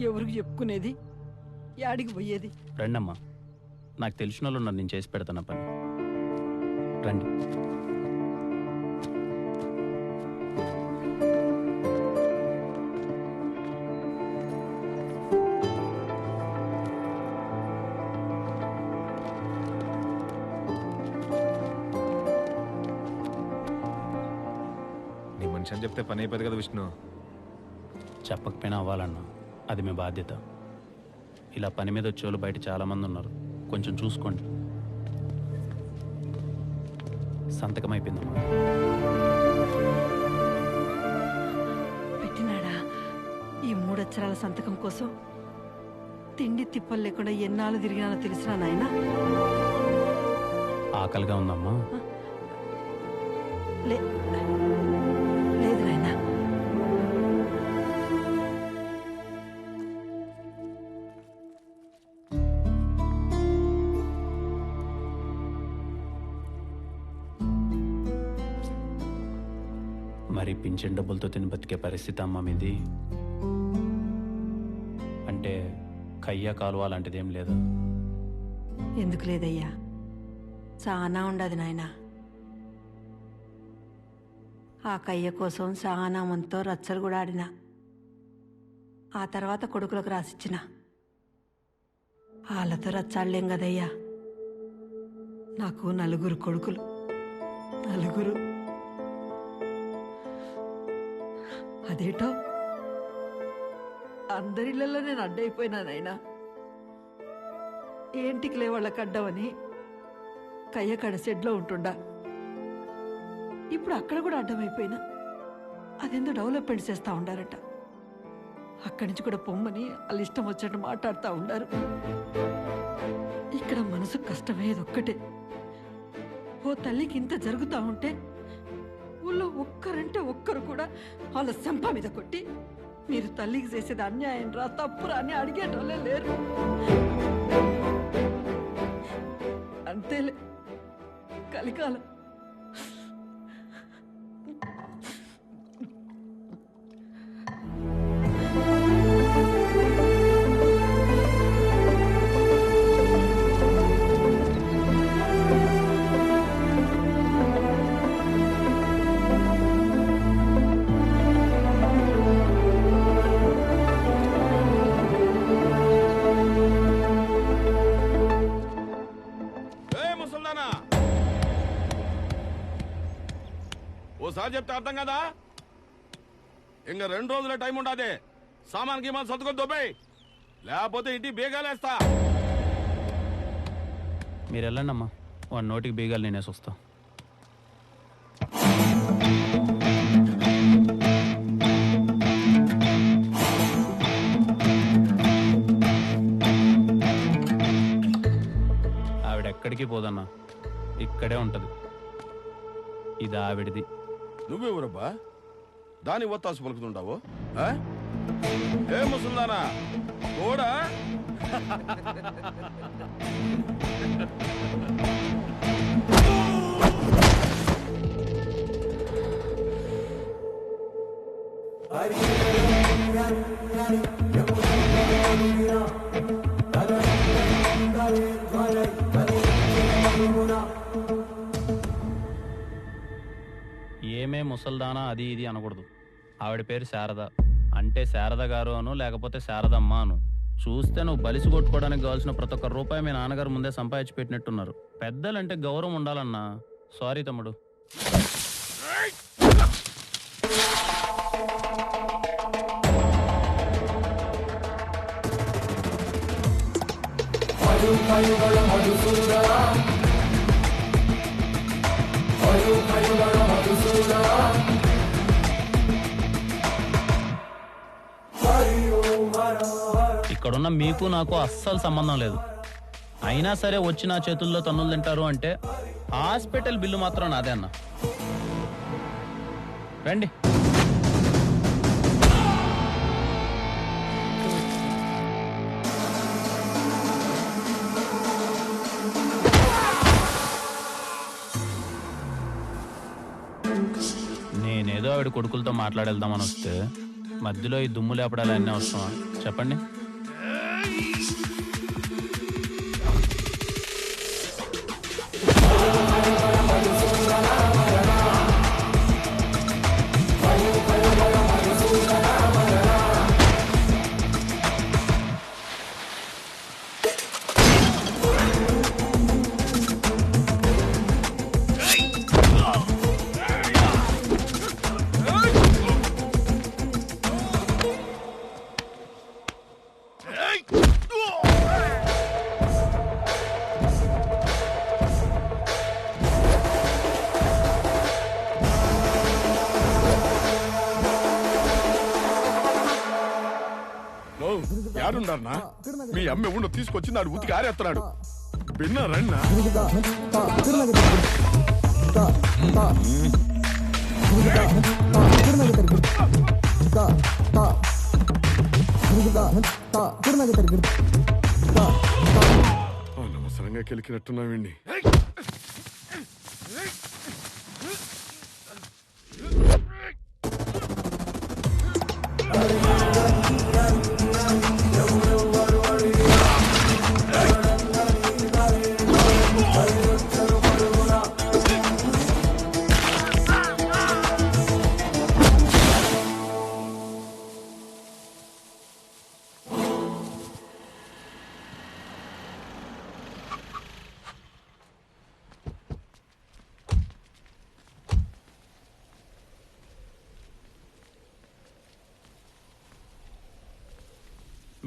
ఎవరికి చెప్పుకునేది, యాడికి పోయేది? రండమ్మా, నాకు తెలిసిన వాళ్ళు ఉన్నారు, నేను చేసి పెడతాను పని. రండి. నీ మనిషి అని చెప్తే పని అయిపోదు కదా విష్ణు. చెప్పకపోయినా అవ్వాలన్నా, అది మీ బాధ్యత. ఇలా పని మీద వచ్చేవాళ్ళు బయట చాలామంది ఉన్నారు, కొంచెం చూసుకోండి. సంతకం అయిపోయిందమ్మా. పెట్టినాడా? ఈ 3 అక్షరాల సంతకం కోసం తిండి తిప్పలు లేకుండా ఎన్నాళ్ళు తిరిగినానో తెలిసినా నాయన. ఆకలిగా ఉందమ్మా? లేదు నాయనా. మరి పింఛన్ డబ్బులతో తిని బతికే పరిస్థితి అమ్మ మీది? అంటే కయ్య కాలువ లాంటిది ఏం లేదా? ఎందుకు లేదయ్యా, చాలా ఉండదు నాయన. ఆ కయ్య కోసం చాలా మందితో రచ్చలు కూడా ఆడిన. ఆ తర్వాత కొడుకులకు రాసిచ్చిన. వాళ్ళతో రచ్చాడలేం కదయ్యా. నాకు 4 కొడుకులు, 4. అదేటో అందరిళ్ళల్లో నేను అడ్డైపోయినానైనా. ఏంటికి లే వాళ్ళకి అడ్డమని కయ్యకాడ షెడ్లో ఉంటుండా. ఇప్పుడు అక్కడ కూడా అడ్డమైపోయినా. అదేందో డెవలప్మెంట్ చేస్తూ ఉండారట. అక్కడి నుంచి కూడా పొమ్మని వాళ్ళు ఇష్టం వచ్చినట్టు మాట్లాడుతూ ఉండారు. ఇక్కడ మనసు కష్టమయ్యేది ఒక్కటే. ఓ తల్లికి ఇంత జరుగుతూ ఉంటే ఊళ్ళో ఒక్కరంటే ఒక్కరు కూడా వాళ్ళ సంప మీద కొట్టి మీరు తల్లికి చేసేది అన్యాయం రా, తప్పురా అని అడిగేటోళ్ళే లేరు. అంతేలే కలికాలం. బాగా చెప్తే అర్థం కదా. ఇంకా 2 రోజుల టైం ఉండదే. సామాన్ గీమాన్ సర్దుకొని దొబ్బేయ్, లేకపోతే ఇంటి బీగాలేస్తా. మీరు వెళ్ళండి అమ్మా, వాడి నోటికి బీగాలు నేనేసి వస్తా. ఆవిడెక్కడికి పోదన్నా, ఇక్కడే ఉంటది. ఇది ఆవిడది. నువ్వెవరబ్బా దాని ఒత్తాసు పలుకుతుంటావు? ఏ ముసల్దానా కూడా ఏమే ముసల్దానా అది ఇది అనకూడదు. ఆవిడ పేరు శారద, అంటే శారద గారు అను, లేకపోతే శారదమ్మ అను. చూస్తే నువ్వు బలిసి కొట్టుకోవడానికి కావాల్సిన ప్రతి ఒక్క రూపాయి మీ నాన్నగారు ముందే సంపాదించి పెట్టినట్టున్నారు. పెద్దలంటే గౌరవం ఉండాలన్నా. సారీ తమ్ముడు. ఇక్కడున్న మీకు నాకు అస్సలు సంబంధం లేదు. అయినా సరే వచ్చి నా చేతుల్లో తన్నులు తింటారు అంటే హాస్పిటల్ బిల్లు మాత్రం నాదే అన్న. రండి. నేనేదో ఆవిడ కొడుకులతో మాట్లాడేద్దామని వస్తే మధ్యలో ఈ దుమ్ము లేపడాలి అన్నీ అవసరమా చెప్పండి? యాడున్నారన్నా? మీ అమ్మ ఉండు తీసుకొచ్చి నాడు ఉతికి ఆరేస్తున్నాడు. విన్నారన్నా? అనవసరంగా కెలికినట్టున్నావండి.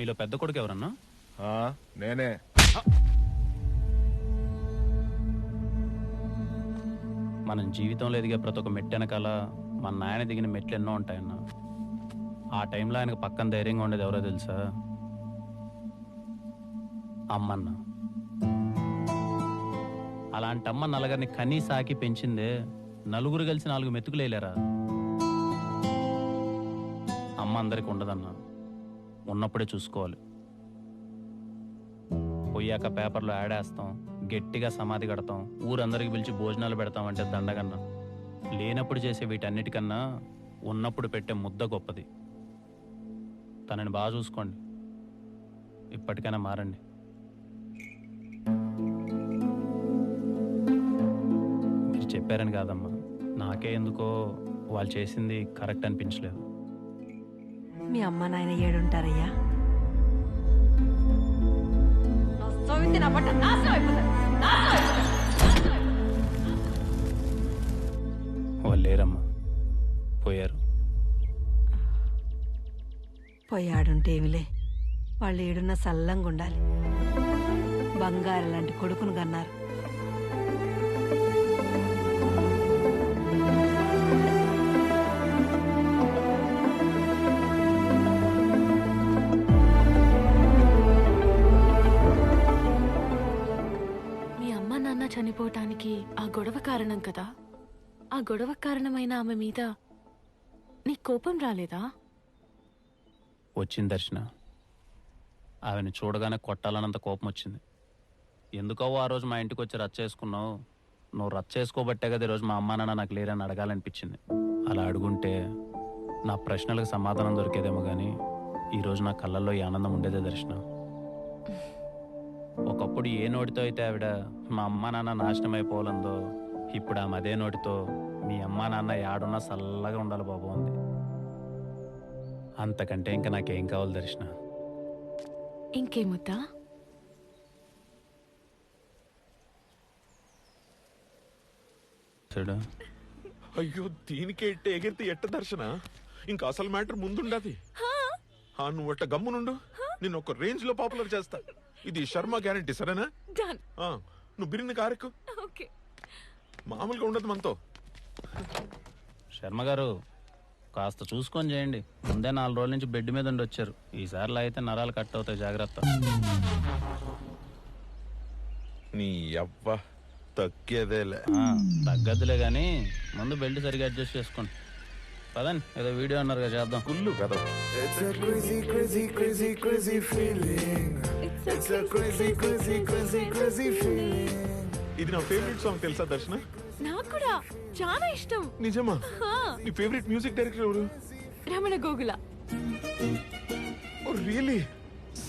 మీలో పెద్ద కొడుకు ఎవరన్నా? నేనే. మనం జీవితంలో ఎదిగే ప్రతి ఒక్క మెట్టు వెనకాల మన నాయన దిగిన మెట్లు ఎన్నో ఉంటాయన్న. ఆ టైంలో ఆయనకు పక్కన ధైర్యంగా ఉండేది ఎవరో తెలుసా? అమ్మన్న. అలాంటి అమ్మ నలుగురిని కనీ సాకి పెంచిందే. నలుగురు కలిసి 4 మెతుకులు వేయలేరా? అమ్మ అందరికి ఉండదన్నా, ఉన్నప్పుడే చూసుకోవాలి. పోయాక పేపర్లో యాడ్ వేస్తాం, గట్టిగా సమాధి కడతాం, ఊరందరికి పిలిచి భోజనాలు పెడతామంటే దండగన్నా. లేనప్పుడు చేసే వీటన్నిటికన్నా ఉన్నప్పుడు పెట్టే ముద్ద గొప్పది. తనని బాగా చూసుకోండి. ఇప్పటికైనా మారండి. మీరు చెప్పారని కాదమ్మా, నాకే ఎందుకో వాళ్ళు చేసింది కరెక్ట్ అనిపించలేదు. మీ అమ్మ నాయన ఏడుంటారయ్యా? వాళ్ళు లేరమ్మా. పోయాడుంటే ఏమిలే, వాళ్ళు ఏడున్న సల్లంగా ఉండాలి. బంగారు లాంటి కొడుకును కన్నారు. మీ అమ్మ నాన్న చనిపోవటానికి ఆ గొడవ కారణం కదా. ఆ గొడవ కారణమైన ఆమె మీద నీ కోపం రాలేదా? వచ్చింది దర్శన. ఆమెను చూడగానే కొట్టాలన్నంత కోపం వచ్చింది. ఎందుకో ఆ రోజు మా ఇంటికి వచ్చి రచ్చ చేసుకున్నావు. నువ్వు రచ్చ చేసుకోబట్టే కదా ఈరోజు మా అమ్మ నాన్న నాకు లేరని అడగాలనిపించింది. అలా అడుగుంటే నా ప్రశ్నలకు సమాధానం దొరికేదేమో కానీ ఈరోజు నా కళ్ళల్లో ఈ ఆనందం ఉండేదే దర్శన. ఒకప్పుడు ఏ నోటితో అయితే ఆవిడ మా అమ్మ నాన్న నాశనం అయిపోవాలందో, ఇప్పుడు ఆమె అదే నోటితో మీ అమ్మ నాన్న యాడున్నా చల్లగా ఉండాలి బాబు అంది. అంతకంటే ఇంకా నాకేం కావాలి దర్శన? ఇంకేముద్దా? చూడు, అయ్యో దీనికే ఇట్టే ఎగిరితే ఎట్ట దర్శన? ఇంకా అసలు మ్యాటర్ ముందుండది. నువ్వు అట్ట గమ్మునుండు, నేను ఒక రేంజ్ లో పాపులర్ చేస్తా. ఇది శర్మ గ్యారంటీ, సరేనా? నువ్వు బిరిని కారెక్కు, మామూలుగా ఉండదు మనతో. శర్మ గారు కాస్త చూసుకొని చేయండి. ముందే 4 రోజుల నుంచి బెడ్ మీద ఉండి వచ్చారు. ఈసారిలో అయితే నరాలు కట్ అవుతాయి, జాగ్రత్త. నీ అవ్వ తగ్గేదేలే. తగ్గదులే గాని ముందు బెల్ట్ సరిగా అడ్జస్ట్ చేసుకోండి. పదండి, ఏదో వీడియో అన్నారు కదా, చేద్దాం. కుళ్ళు కదా. ఇది నా ఫేవరెట్ సాంగ్, తెలుసా దర్శన? నాకు కూడా చాలా ఇష్టం. నిజమా? నీ ఫేవరెట్ మ్యూజిక్ డైరెక్టర్ ఎవరు? Ramana Gogula. Oh really?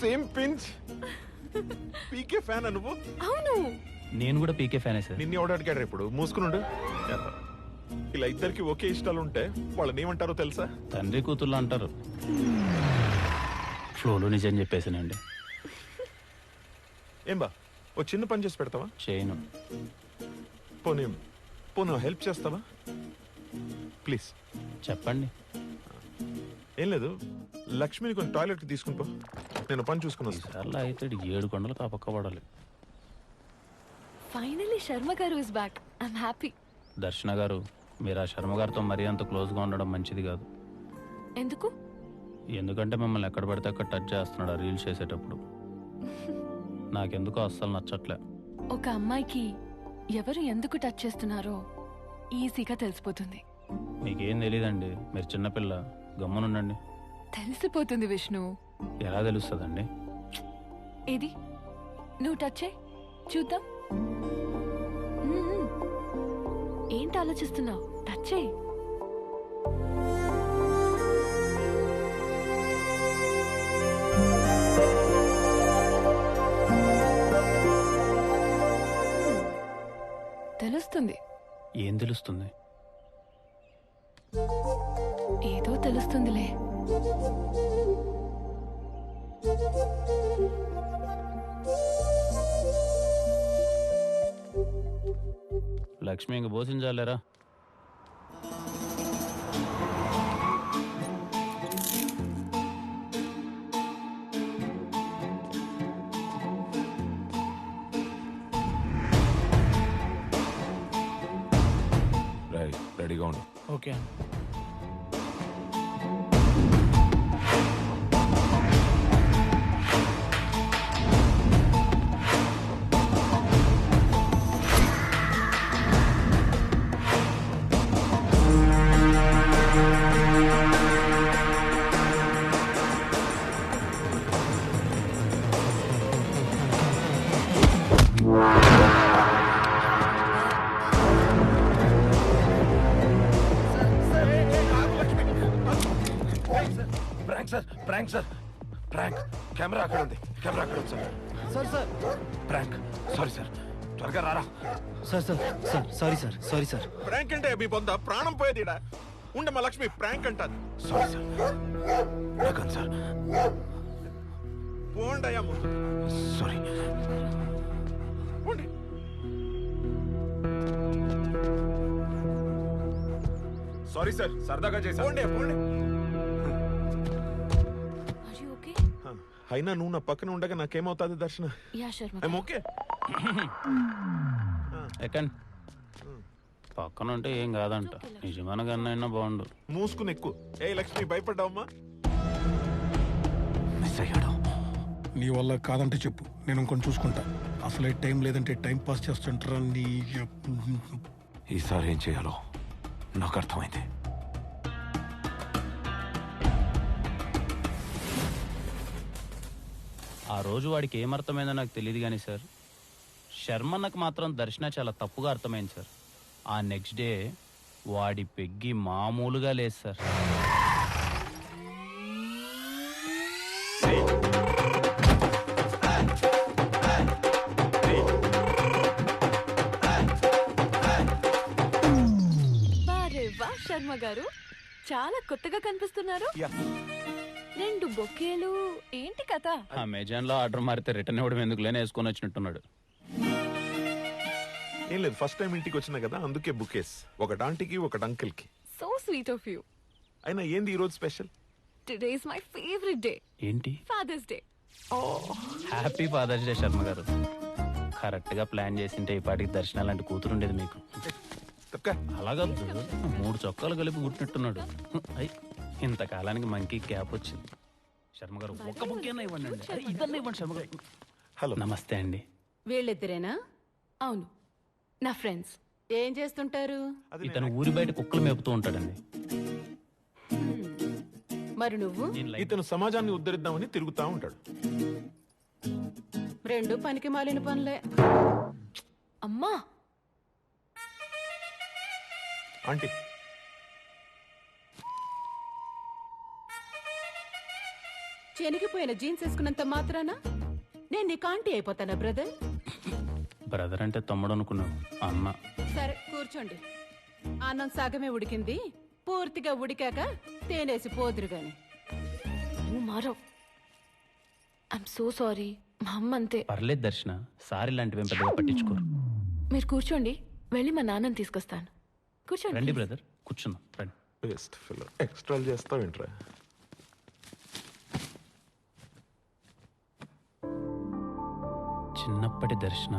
Same pinch. PK fan నువ్వు? అవును, నేను కూడా పీకే ఫ్యానే సార్. నిన్ను ఎవడు అడిగాడు ఇప్పుడు? మూసుకునుండు. ఇలా ఇద్దరికి ఒకే ఇష్టాలు ఉంటే వాళ్ళని ఏమంటారో తెలుసా? తండ్రి కూతుర్లు అంటారు. ఫ్లోలో నిజం చెప్పేసానండి. ఏం బా, ఓ చిన్న పని చేసి పెడతావా? చేయను. పోనీ హెల్ప్ చేస్తావా ప్లీజ్? చెప్పండి. ఏం లేదు, లక్ష్మిని కొంచెం టాయిలెట్కి తీసుకుని పో, నేను పని చూసుకున్నాను. అలా అయితే 7 కొండలు కాపక్క పడాలి. ఫైనల్లీ శర్మ గారు ఇస్ బ్యాక్. I'm happy. దర్శన గారు, మీరు ఆ శర్మ గారితో మరీ అంత క్లోజ్గా ఉండడం మంచిది కాదు. ఎందుకు? ఎందుకంటే మిమ్మల్ని ఎక్కడ పడితే అక్కడ టచ్ చేస్తున్నాడు ఆ రీల్స్ చేసేటప్పుడు. నాకెందుకో అస్సలు నచ్చట్లే. ఒక అమ్మాయికి ఎవరు ఎందుకు టచ్ చేస్తున్నారో ఈజీగా తెలిసిపోతుంది. మీకేం తెలీదండి, మీరు చిన్నపిల్ల. గమ్మునుండండి. తెలిసిపోతుంది విష్ణు. ఎలా తెలుస్తుందండి? ఏది నువ్వు టచ్ చేయి చూద్దాం. ఏంటి ఆలోచిస్తున్నావు? టచ్ చేయి. తెలుస్తుంది. ఏం తెలుస్తుంది? ఏదో తెలుస్తుందిలే. లక్ష్మి ఇంక భోసించాలేరా? రెడీగా ఉండు. Okay. Prank sir, prank. Camera అక్కడ ఉంది, కెమెరా అక్కడ ఉంది sir. Sir prank. Sorry sir, త్వరగా రారా. Sorry sir. ప్రాంక్ అంటే మీ పొంద ప్రాణం పోయేది. ఉండమ్మా లక్ష్మి, ప్రాంక్ అంటారు. సారీ సార్, నాకన్ సార్. పోండయ్యా ముందు. సారీ, పోండి. సారీ సార్, సరదాగా చేశాను. పోండి. అయినా నువ్వు నా పక్కన ఉండగా నాకేమవుతుంది దర్శన? Yeah Sharma I'm okay. ఎక్కండి. పక్కన ఉంటే ఏం కాదంట. నిజమైన కన్నా బాగుండు. మూసుకుని ఎక్కువ. ఏ లక్ష్మి, భయపడ్డావమ్మా? మిస్ అయ్యాడు. నీ వల్ల కాదంటే చెప్పు, నేను ఇంకొని చూసుకుంటా. అసలే టైం లేదంటే టైం పాస్ చేస్తుంటారా నీ. ఈసారి ఏం చేయాలో నాకు అర్థమైంది. ఆ రోజు వాడికి ఏమర్థమైందో నాకు తెలియదు కానీ సార్, శర్మన్నకు మాత్రం దర్శన చాలా తప్పుగా అర్థమైంది సార్. ఆ నెక్స్ట్ డే వాడి పెగ్గి మామూలుగా లేదు సార్. వారే వా శర్మ గారు, చాలా కొత్తగా కనిపిస్తున్నారు. 2 బొకేలు, ఏంటి కథ? అమెజాన్ లో ఆర్డర్ మారితే రిటర్న్ ఇవ్వడం ఎందుకు లేని వేసుకొని వచ్చినట్టున్నాడు. ఏం లేదు, ఫస్ట్ టైం ఇంటికి వచ్చినా కదా, అందుకే బుకేస్. ఒకటి ఆంటీకి, ఒకటి అంకిల్ కి. So sweet of you. అయినా ఏంది ఈ రోజు special? Today is my favourite day. ఏంటి? Father's Day. Happy Father's Day Sharma గారు. కరెక్ట్ గా ప్లాన్ చేసింటే ఈ పాటికి దర్శనం లాంటి కూతురు ఉండేది మీకు. అలాగా 3 చొక్కాలు కలిపి కుట్టినట్టున్నాడు. ఇంతకాలానికి మంకీ క్యాప్ వచ్చింది. శర్మ గారు ఒక్క బుక్కేనా ఇవ్వండి. ఇదన్నా ఇవ్వండి శర్మ గారు. హలో, నమస్తే అండి. వీళ్ళిద్దరేనా? అవును, నా ఫ్రెండ్స్. ఏం చేస్తుంటారు? ఇతను ఊరి బయట కుక్కలు మేపుతూ ఉంటాడండి. మరి నువ్వు? ఇతను సమాజాన్ని ఉద్ధరిద్దామని తిరుగుతా ఉంటాడు. 2 పనికి మాలిన పనులే. అమ్మా ఆంటీ, చెనిగిపోయిన జీన్స్ వేసుకున్నంత మాత్రాన నేను నీకు ఆంటీ అయిపోతానా బ్రదర్? బ్రదర్ అంటే తమ్ముడు అనుకున్నావు. అన్న. సరే కూర్చోండి. అన్నం సగమే ఉడికింది, పూర్తిగా ఉడికాక తేనేసి పోదురు గాని. నువ్వు మారవ్. I'm so sorry. మా అమ్మ అంతే. పర్లేదు దర్శన, సారీ లాంటివి పెద్దగా పట్టించుకోరు. మీరు కూర్చోండి, వెళ్ళి మా నాన్నని తీసుకొస్తాను. కూర్చోండి. రండి బ్రదర్, కూర్చున్నాం. రండి. బెస్ట్ ఫిల్ ఎక్స్ట్రా చేస్తావు ఏంట్రా? చిన్నప్పటి దర్శన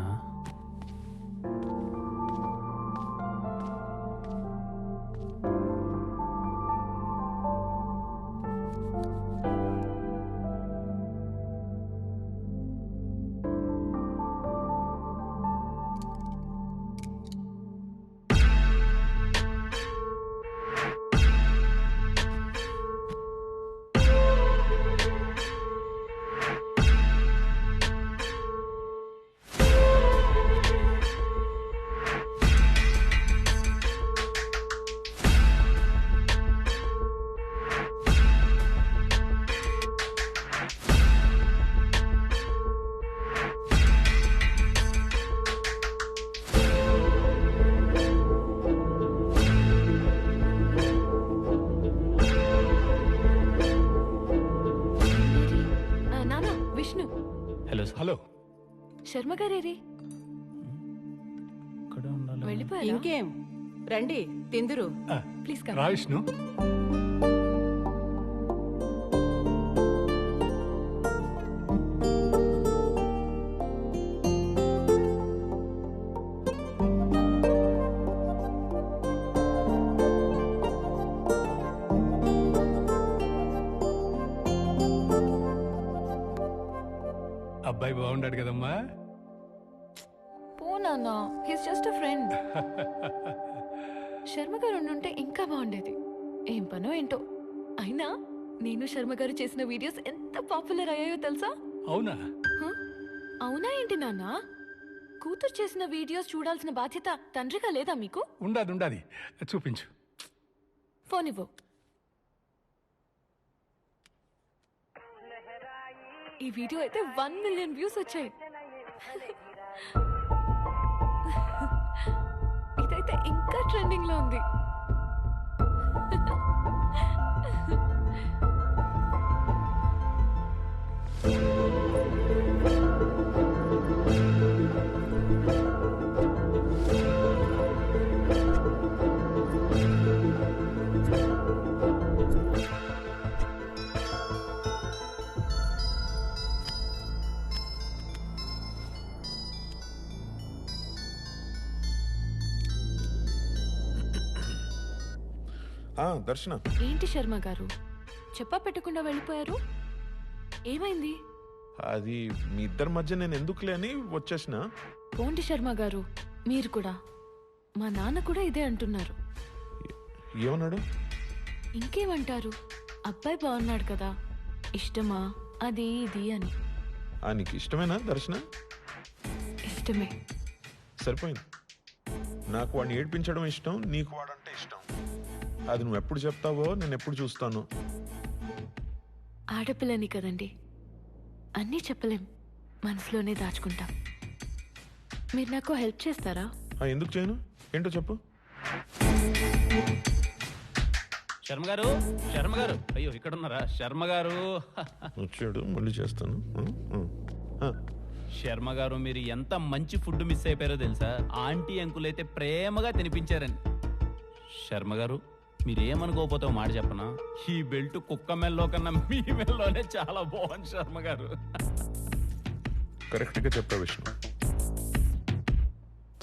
హలో. శర్మ గారేరి వెళ్ళిపోయారా? ఇంకేం, రండి తిందురు. ప్లీజ్ రా విష్ణు. అబ్బాయి బాగుండాడు కదమ్మా. పో నాన్న, his just a friend. Sharma గారు ఉండుంటే ఇంకా బాగుండేది. ఏం పనో ఏంటో. అయినా నేను శర్మ గారు చేసిన వీడియోస్ ఎంత పాపులర్ అయ్యాయో తెలుసా? అవునా? అవునా ఏంటి నాన్న? కూతురు చేసిన వీడియోస్ చూడాల్సిన బాధ్యత తండ్రిగా లేదా మీకు? ఉండాది, చూపించు. ఫోన్ ఇవ్వు. ఈ వీడియో అయితే 1 మిలియన్ వ్యూస్ వచ్చాయి. ఇదైతే ఇంకా ట్రెండింగ్ లో ఉంది. దర్శన. ఏంటి శర్మ గారు చెప్పా పెట్టకుండా వెళ్ళిపోయారు? ఏమైంది? అది మీ ఇద్దరి మధ్య నేను ఎందుకులే అని వచ్చేసిన. పోండి శర్మ గారు, మీరు కూడా. మా నాన్న కూడా ఇదే అంటున్నారు. ఏమన్నాడు? ఇంకేమంటారు, అబ్బాయి బాగున్నాడు కదా, ఇష్టమా అది ఇది అని. నీకు ఇష్టమేనా దర్శన? ఇష్టమే. సరిపోయింది. నాకు వాడిని ఏడ్పించడం ఇష్టం, నీకు వాడంటే ఇష్టం. అది నువ్వు ఎప్పుడు చెప్తావో నేను ఎప్పుడు చూస్తాను. ఆడపిల్లని కదండి, అన్నీ చెప్పలేం, మనసులోనే దాచుకుంటాం. మీరు నాకు హెల్ప్ చేస్తారా? ఎందుకు చేయను? ఏంటో చెప్పు. శర్మ గారు, శర్మ గారు, అయ్యో ఇక్కడ ఉన్నారా? శర్మ గారు వచ్చాడు, మళ్ళీ చేస్తాను. శర్మ గారు, మీరు ఎంత మంచి ఫుడ్ మిస్ అయిపోయారో తెలుసా? ఆంటీ అంకుల్ అయితే ప్రేమగా తినిపించారని. శర్మ గారు, మీరేమనుకోకపోతే మాట చెప్పనా, ఈ బెల్ట్ కుక్క మెల్లో కన్నా మీ మెల్లోనే చాలా బాగుంది శర్మ గారు. కరెక్ట్గా చెప్పావు విష్ణు,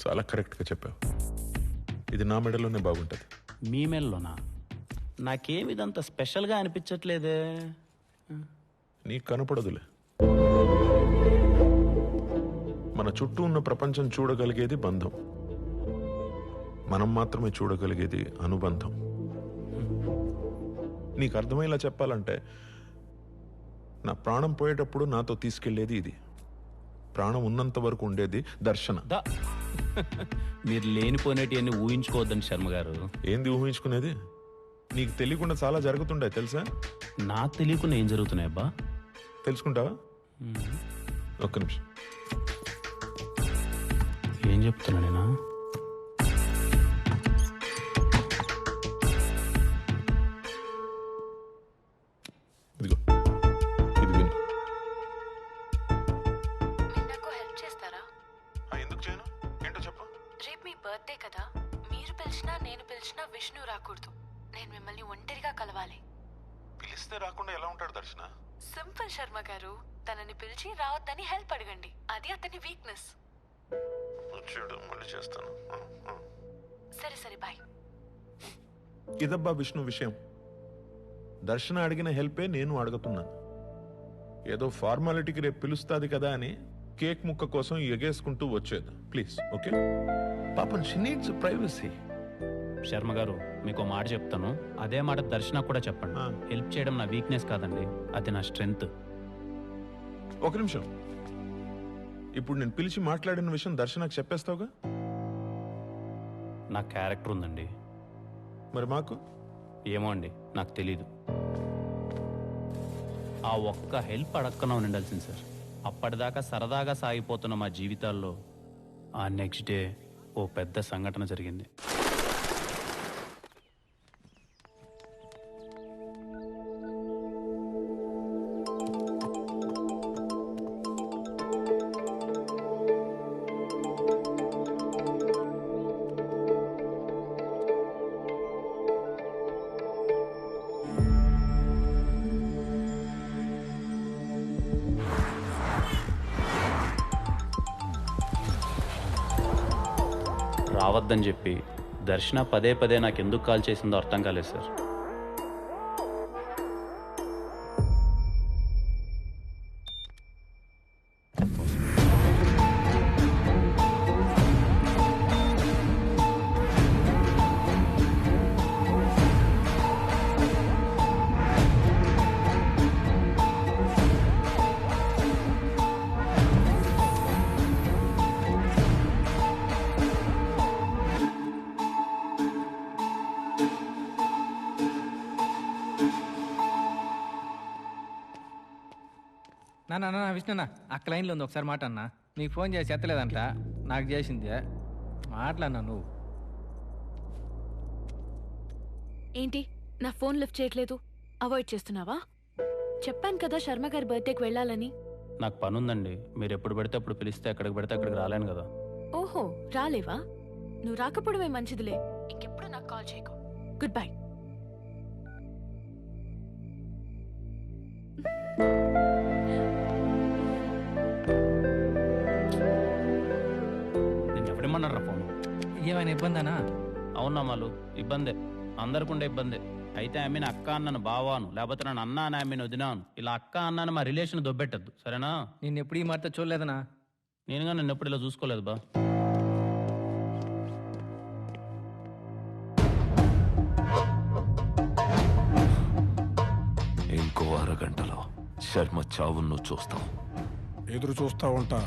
చాలా కరెక్ట్గా చెప్పావు. ఇది నా మెడలోనే బాగుంటుంది. మీ మెల్లోనా? నాకేమిదంత స్పెషల్గా అనిపించట్లేదే. నీకు కనపడదులే. మన చుట్టూ ఉన్న ప్రపంచం చూడగలిగేది బంధం, మనం మాత్రమే చూడగలిగేది అనుబంధం. నీకు అర్థమయ్యేలా చెప్పాలంటే, నా ప్రాణం పోయేటప్పుడు నాతో తీసుకెళ్లేది ఇది, ప్రాణం ఉన్నంత వరకు ఉండేది దర్శన. మీరు లేనిపోయినటివన్నీ ఊహించుకోవద్దండి శర్మ గారు. ఏంది ఊహించుకునేది? నీకు తెలియకుండా చాలా జరుగుతుండే తెలుసా? నాకు తెలియకుండా ఏం జరుగుతున్నాయి అబ్బా? తెలుసుకుంటావా? ఒక్క నిమిషం. ఏం చెప్తున్నా నేనా? ఇదిగో, ఇది విను. మీరు నాకు హెల్ప్ చేస్తారా? ఎందుకు చేయను? ఏంటో చెప్పు. రేపు మీ బర్త్డే కదా, మీరు పిలిచినా నేను పిలిచినా విష్ణు రాకూడదు. నేను మిమ్మల్ని ఒంటరిగా కలవాలి. పిలిస్తే రాకుండా ఎలా ఉంటాడు దర్శన? సింపుల్ శర్మ గారు, తనని పిలిచి రావద్దని హెల్ప్ అడగండి, అది అతని వీక్నెస్. వచ్చాడు, మళ్ళీ చేస్తాను. సరే సరే, బాయ్. ఇదబ్బా విష్ణు విషయం. దర్శన అడిగిన హెల్పే నేను అడుగుతున్నాను. ఏదో ఫార్మాలిటీకి రేపు పిలుస్తుంది కదా అని కేక్ ముక్క కోసం ఎగేసుకుంటూ వచ్చేది. Please, okay? పాపం షీ నీడ్స్ ప్రైవసీ. శర్మ గారు, మీకు మాట చెప్తాను, అదే మాట దర్శన కూడా చెప్పండి. హెల్ప్ చేయడం నా వీక్నెస్ కాదండి, అది నా స్ట్రెంగ్త్. ఒక నిమిషం. ఇప్పుడు నేను పిలిచి మాట్లాడిన విషయం దర్శనకు చెప్పేస్తావుగా? నా క్యారెక్టర్ ఉందండి. మరి మాకు? ఏమో అండి, నాకు తెలీదు. ఆ ఒక్క హెల్ప్ అడక్కన ఉండాల్సింది సార్. అప్పటిదాకా సరదాగా సాగిపోతున్న మా జీవితాల్లో ఆ నెక్స్ట్ డే ఓ పెద్ద సంఘటన జరిగింది. రావద్దని చెప్పి దర్శన పదే పదే నాకు ఎందుకు కాల్ చేసిందో అర్థం కాలేదు సార్. నా విష్ణున్నా, అక్క లైన్లో ఉంది, ఒకసారి మాట అన్నా. నీకు ఫోన్ చేసి ఎత్తలేదంట, నాకు చేసింది. మాట్లాడినా నువ్వు. ఏంటి నా ఫోన్ లిఫ్ట్ చేయట్లేదు? అవాయిడ్ చేస్తున్నావా? చెప్పాను కదా శర్మ గారి బర్త్డేకి వెళ్ళాలని. నాకు పని ఉందండి, మీరు ఎప్పుడు పడితే అప్పుడు పిలిస్తే ఎక్కడికి పడితే అక్కడికి రాలేను కదా. ఓహో, రాలేవా? నువ్వు రాకపోవడమే మంచిదిలే. ఇంకెప్పుడు నాకు కాల్ చేయకు. Good bye. నేను ఎవడేమన్నారా ఫోన్? ఏమైనా ఇబ్బందనా? అవునా మాలు, ఇబ్బందే. అందరికి ఉండే ఇబ్బంది. అయితే ఆమెను అక్క అన్నను బావాను, లేకపోతే నన్ను అన్న అని ఆమెను వదినాను. ఇలా అక్క అన్నాను మా రిలేషన్ దొబ్బెట్టద్దు, సరేనా? నేను ఎప్పుడు ఈ మాట చూడలేదనా. నేనుగా నన్ను ఎప్పుడు ఇలా చూసుకోలేదు బా. ఇంకో అరగంటలో శర్మ చావును నువ్వు చూస్తావు. ఎదురు చూస్తా ఉంటా.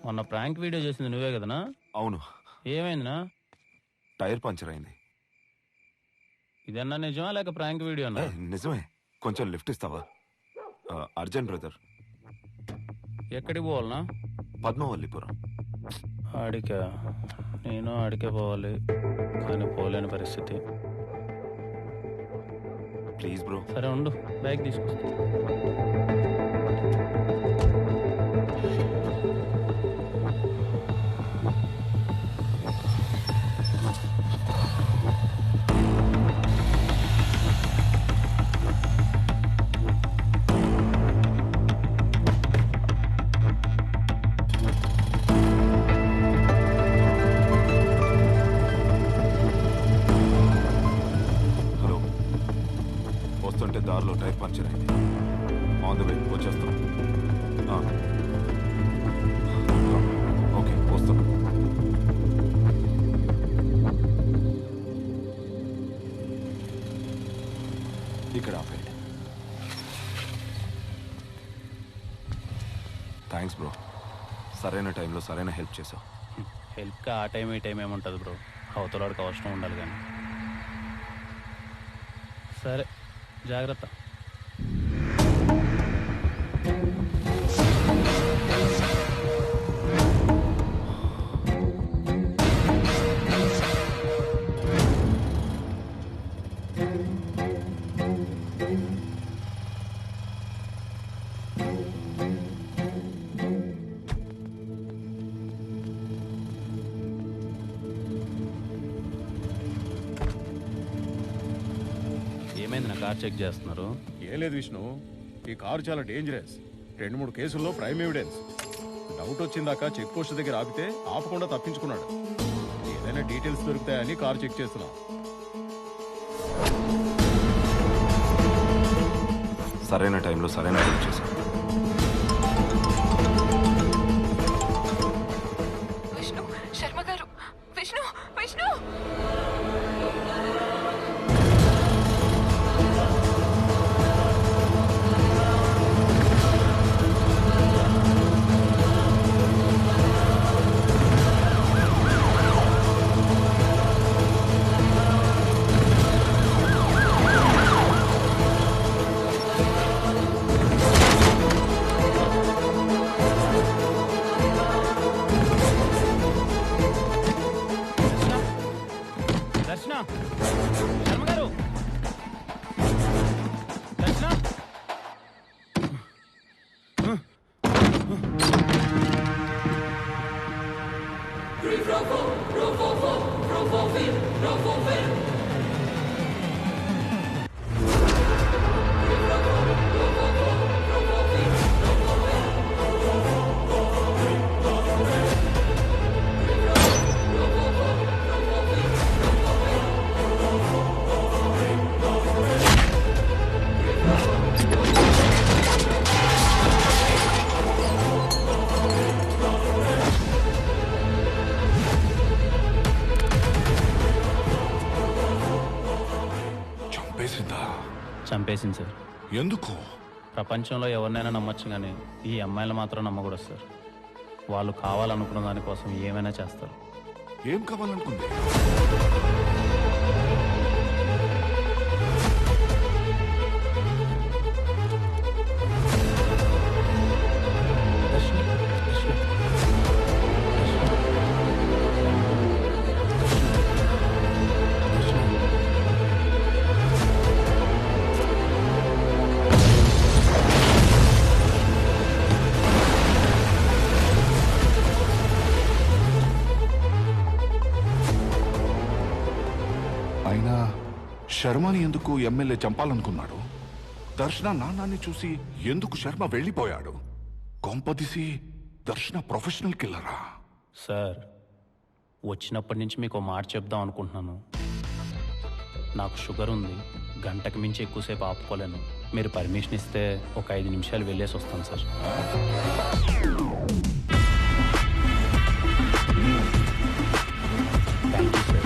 మొన్న ప్రాంక్ వీడియో చేసింది నువ్వే కదనా? అవును. ఏమైందినా? టైర్ పంచర్ అయింది. ఇదన్నా నిజమా లేక ప్రాంక్ వీడియో అన్నా? నిజమే. కొంచెం లిఫ్ట్ ఇస్తావా? అర్జున్ బ్రదర్. ఎక్కడికి పోవాలనా? పద్మవల్లిపురం. ఆడికా? నేను ఆడికే పోవాలి, కానీ పోలేని పరిస్థితి. Please bro. సరే ఉండు, బ్యాగ్ తీసుకొస్తా. దారిలో టైర్ పంచర్ అయింది. ఆన్ ద వే వచ్చేస్తాం. ఓకే వస్తాం. ఇక్కడ ఆపేయండి. Thanks bro. సరైన టైంలో సరైన హెల్ప్ చేసావు. హెల్ప్గా ఆ టైం ఈ టైం ఏముంటుంది బ్రో, అవతలవాడికి అవసరం ఉండాలి కానీ. సరే జాగ్రత్త. ఏమైంది నా కార్ చెక్ చేస్తున్నారు? ఏం లేదు విష్ణు, ఈ కారు చాలా డేంజరస్. 2-3 కేసుల్లో ప్రైమ్ ఎవిడెన్స్. డౌట్ వచ్చిందాక చెక్ పోస్ట్ దగ్గర ఆపితే ఆపకుండా తప్పించుకున్నాడు. ఏదైనా డీటెయిల్స్ దొరుకుతాయని కారు చెక్ చేస్తున్నాం. సరైన టైంలో సరైన హెల్ప్ చేశావు. విష్ణు, శర్మ గారు, విష్ణు, విష్ణు. దర్శన, శర్మ గారు, దర్శన. చంపేసింది సార్. ఎందుకు? ప్రపంచంలో ఎవరినైనా నమ్మొచ్చు, కానీ ఈ అమ్మాయిలు మాత్రం నమ్మకూడదు సార్. వాళ్ళు కావాలనుకున్న దానికోసం ఏమైనా చేస్తారు. ఏం కావాలనుకుంది? అయినా శర్మని ఎందుకు ఎమ్మెల్యే చంపాలనుకున్నాడు? దర్శన నాన్నాన్ని చూసి ఎందుకు శర్మ వెళ్ళిపోయాడు? కొంపదీసి దర్శన ప్రొఫెషనల్ కిల్లరా? సార్, వచ్చినప్పటి నుంచి మీకు ఓ మాట చెప్దాం అనుకుంటున్నాను. నాకు షుగర్ ఉంది, గంటకు మించి ఎక్కువసేపు ఆపుకోలేను. మీరు పర్మిషన్ ఇస్తే ఒక 5 నిమిషాలు వెళ్ళేసి వస్తాను సార్. Thank you sir.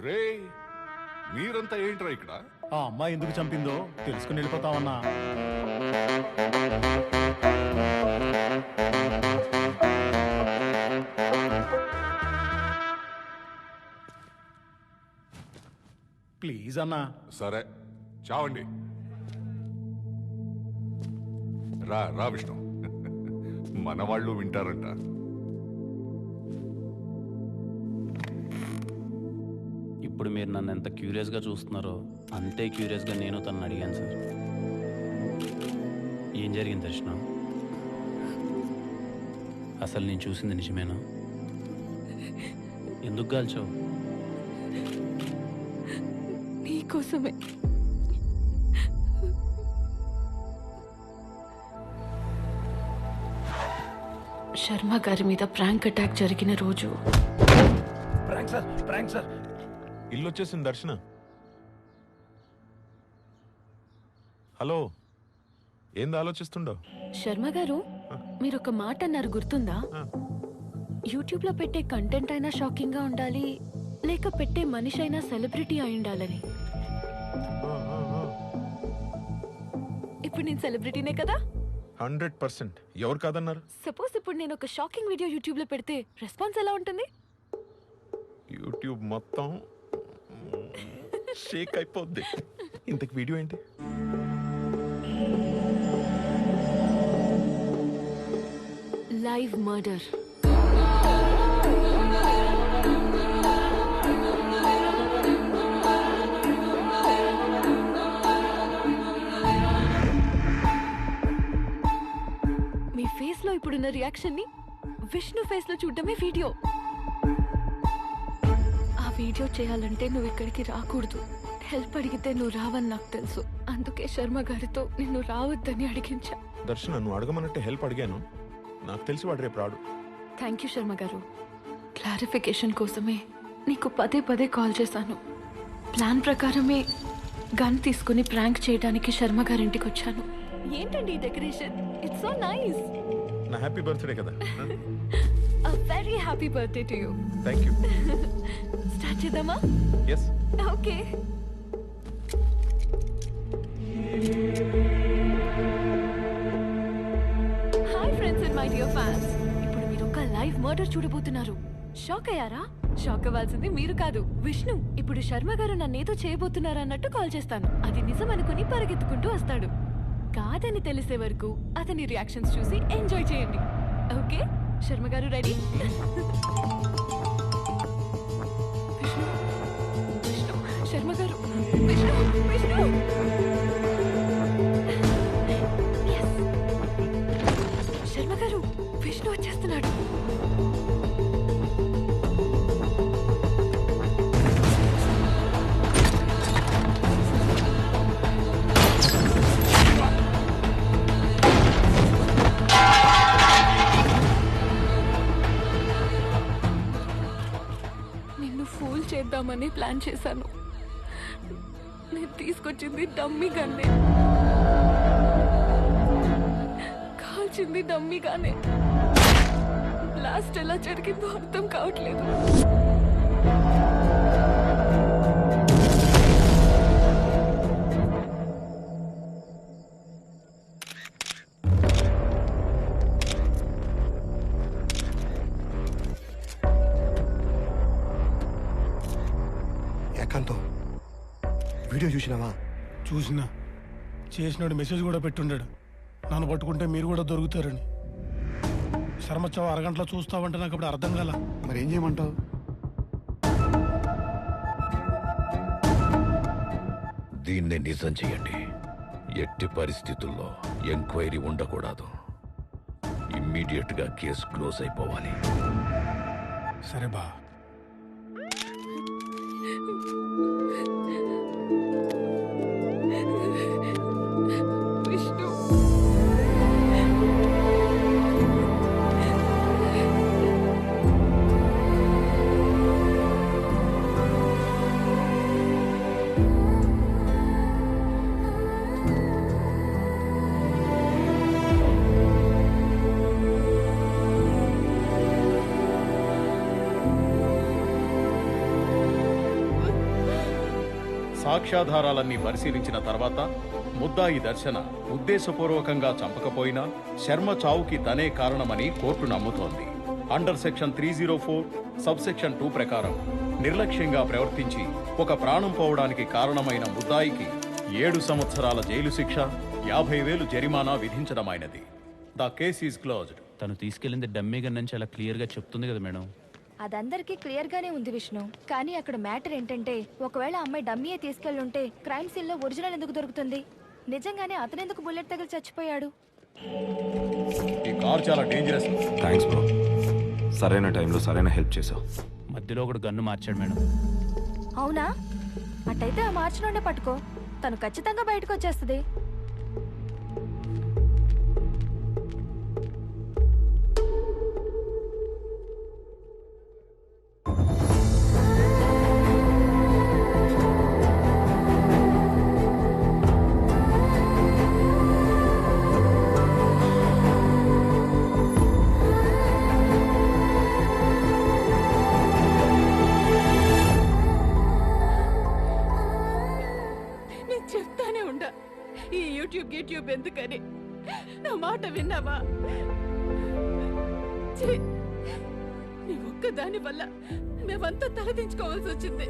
రే, మీరంతా ఏంట్రా ఇక్కడ? ఆ అమ్మాయి ఎందుకు చంపిందో తెలుసుకుని వెళ్ళిపోతామన్నా. ప్లీజ్ అన్నా. సరే, చావండి. రా రా విష్ణు, మన వాళ్ళు వింటారంట. ఇప్పుడు మీరు నన్ను ఎంత క్యూరియస్గా చూస్తున్నారో అంతే క్యూరియస్గా నేను తనని అడిగాను సార్. ఏం జరిగింది దర్శన? అసలు నేను చూసింది నిజమేనా? ఎందుకు కాల్చావు? నీకోసమే. శర్మ గారి మీద ప్రాంక్ అటాక్ జరిగిన రోజు. Prank sir, prank sir. ఇల్లు వచ్చేసింది దర్శన. హలో, ఏంది ఆలోచిస్తుండో? శర్మ గారు, మీరు ఒక మాట అన్నారు గుర్తుందా? యూట్యూబ్ లో పెట్టే కంటెంట్ అయినా షాకింగ్ గా ఉండాలి, లేక పెట్టే మనిషి అయినా సెలబ్రిటీ అయి ఉండాలని. ఇప్పుడు నేను సెలబ్రిటీనే కదా? 100%. ఎవరు కాదన్నారు? సపోజ్ ఇప్పుడు నేను ఒక షాకింగ్ వీడియో యూట్యూబ్ లో పెడితే రెస్పాన్స్ ఎలా ఉంటుంది? యూట్యూబ్ మొత్తం షేక్ అయిపోద్ది. ఇంతకు వీడియో ఏంటి? Live murder. మీ ఫేస్ లో ఇప్పుడున్న రియాక్షన్ ని విష్ణు ఫేస్ లో చూడడమే వీడియో. ఆ వీడియో చేయాలంటే నువ్వు ఇక్కడికి రాకూడదు. హెల్ప్ అడిగితే నువ్వు రావని నాకు తెలుసు. అందుకే శర్మ గారితో నిన్ను రావద్దని అడిగించా. దర్శన, నువ్వు అడగమన్నట్టే హెల్ప్ అడిగాను. నాకు తెలిసి వాడు రేపు రాడు. థ్యాంక్ యూ శర్మ గారు. క్లారిఫికేషన్ కోసమే నీకు పదే పదే కాల్ చేశాను. ప్లాన్ ప్రకారమే గన్ తీసుకుని ప్రాంక్ చేయడానికి శర్మ గారింటికి వచ్చాను. ఏంటండి ఈ డెకరేషన్? It's so nice. నా హ్యాపీ బర్త్డే కదా. A very happy birthday to you. Thank you. Start చేద్దామా? Yes. Okay. Hi friends and my dear fans. ఇప్పుడు మీరు ఒక లైవ్ మర్డర్ చూడబోతున్నారు. షాక్ అయ్యారా? షాక్ అవ్వాల్సింది మీరు కాదు, విష్ణు. ఇప్పుడు శర్మ గారు నన్నేదో చేయబోతున్నారు అన్నట్టు కాల్ చేస్తాను. అది నిజం అనుకుని పరిగెత్తుకుంటూ వస్తాడు. కాదని తెలిసే వరకు అతని రియాక్షన్స్ చూసి ఎంజాయ్ చేయండి. ఓకే, శర్మ గారు రెడీ? విష్ణు, విష్ణు, శర్మ గారు, విష్ణు, విష్ణు. Yes. శర్మ గారు, విష్ణు వచ్చేస్తున్నాడు. ఫూల్ చేద్దామని ప్లాన్ చేశాను. నేను తీసుకొచ్చింది డమ్మీ గన్నే, కాల్చింది డమ్మీగానే. బ్లాస్ట్ ఎలా జరిగిందో అర్థం కావట్లేదు. వీడియో చూసినావా? చూసినా. చేసినాడు మెసేజ్ కూడా పెట్టుండాడు, నన్ను పట్టుకుంటే మీరు కూడా దొరుకుతారని. శర్మచ్చావు అరగంటలో చూస్తావంటే నాకు అప్పుడు అర్థం కాల. మరి ఏం చేయమంటావు? దీన్నే నిజం చేయండి. ఎట్టి పరిస్థితుల్లో ఎంక్వైరీ ఉండకూడదు. ఇమ్మీడియట్ గా కేసు క్లోజ్ అయిపోవాలి. సరే బా. విష్ణు, సాక్ష్యాధారాలన్నీ పరిశీలించిన తర్వాత ముద్దాయి దర్శన ఉద్దేశపూర్వకంగా చంపకపోయినా శర్మ చావుకి తనే కారణమని కోర్టు నమ్ముతోంది. అండర్ సెక్షన్ 304 సబ్ సెక్షన్ 2 ప్రకారం నిర్లక్ష్యంగా ప్రవర్తించి ఒక ప్రాణం పోవడానికి కారణమైన ముద్దాయికి 7 సంవత్సరాల జైలు శిక్ష, 50,000 జరిమానా విధించడమైనది. The case is closed. తను తీసుకెళ్ళింది డమ్మీ గన్ నుంచి అలా క్లియర్గా చెప్తుంది కదా మేడం. అదందరికీ క్లియర్ గానే ఉంది విష్ణు. కానీ అక్కడ మ్యాటర్ ఏంటంటే, ఒకవేళ అమ్మాయి డమ్మీయే తీసుకెళ్ళుంటే క్రైమ్ సీన్ లో ఒరిజినల్ ఎందుకు దొరుకుతుంది? నిజంగానే అతనెందుకు బుల్లెట్ తగిలి చచ్చిపోయాడు? ఈ కార్ చాలా డేంజరస్. థ్యాంక్స్ బ్రో, సరైన టైంలో సరైన హెల్ప్ చేసావు. మధ్యలో ఒకడు గన్ను మార్చాడు మేడం. అవునా? అట్టయితే ఆ మార్చి నుండే పట్టుకో, తను ఖచ్చితంగా బయటకు వచ్చేస్తుంది. యూట్యూబ్ ఎందుకని నా మాట విన్నావా? నీ ఒక్కదాని వల్ల మేమంతా తలదించుకోవాల్సి వచ్చింది.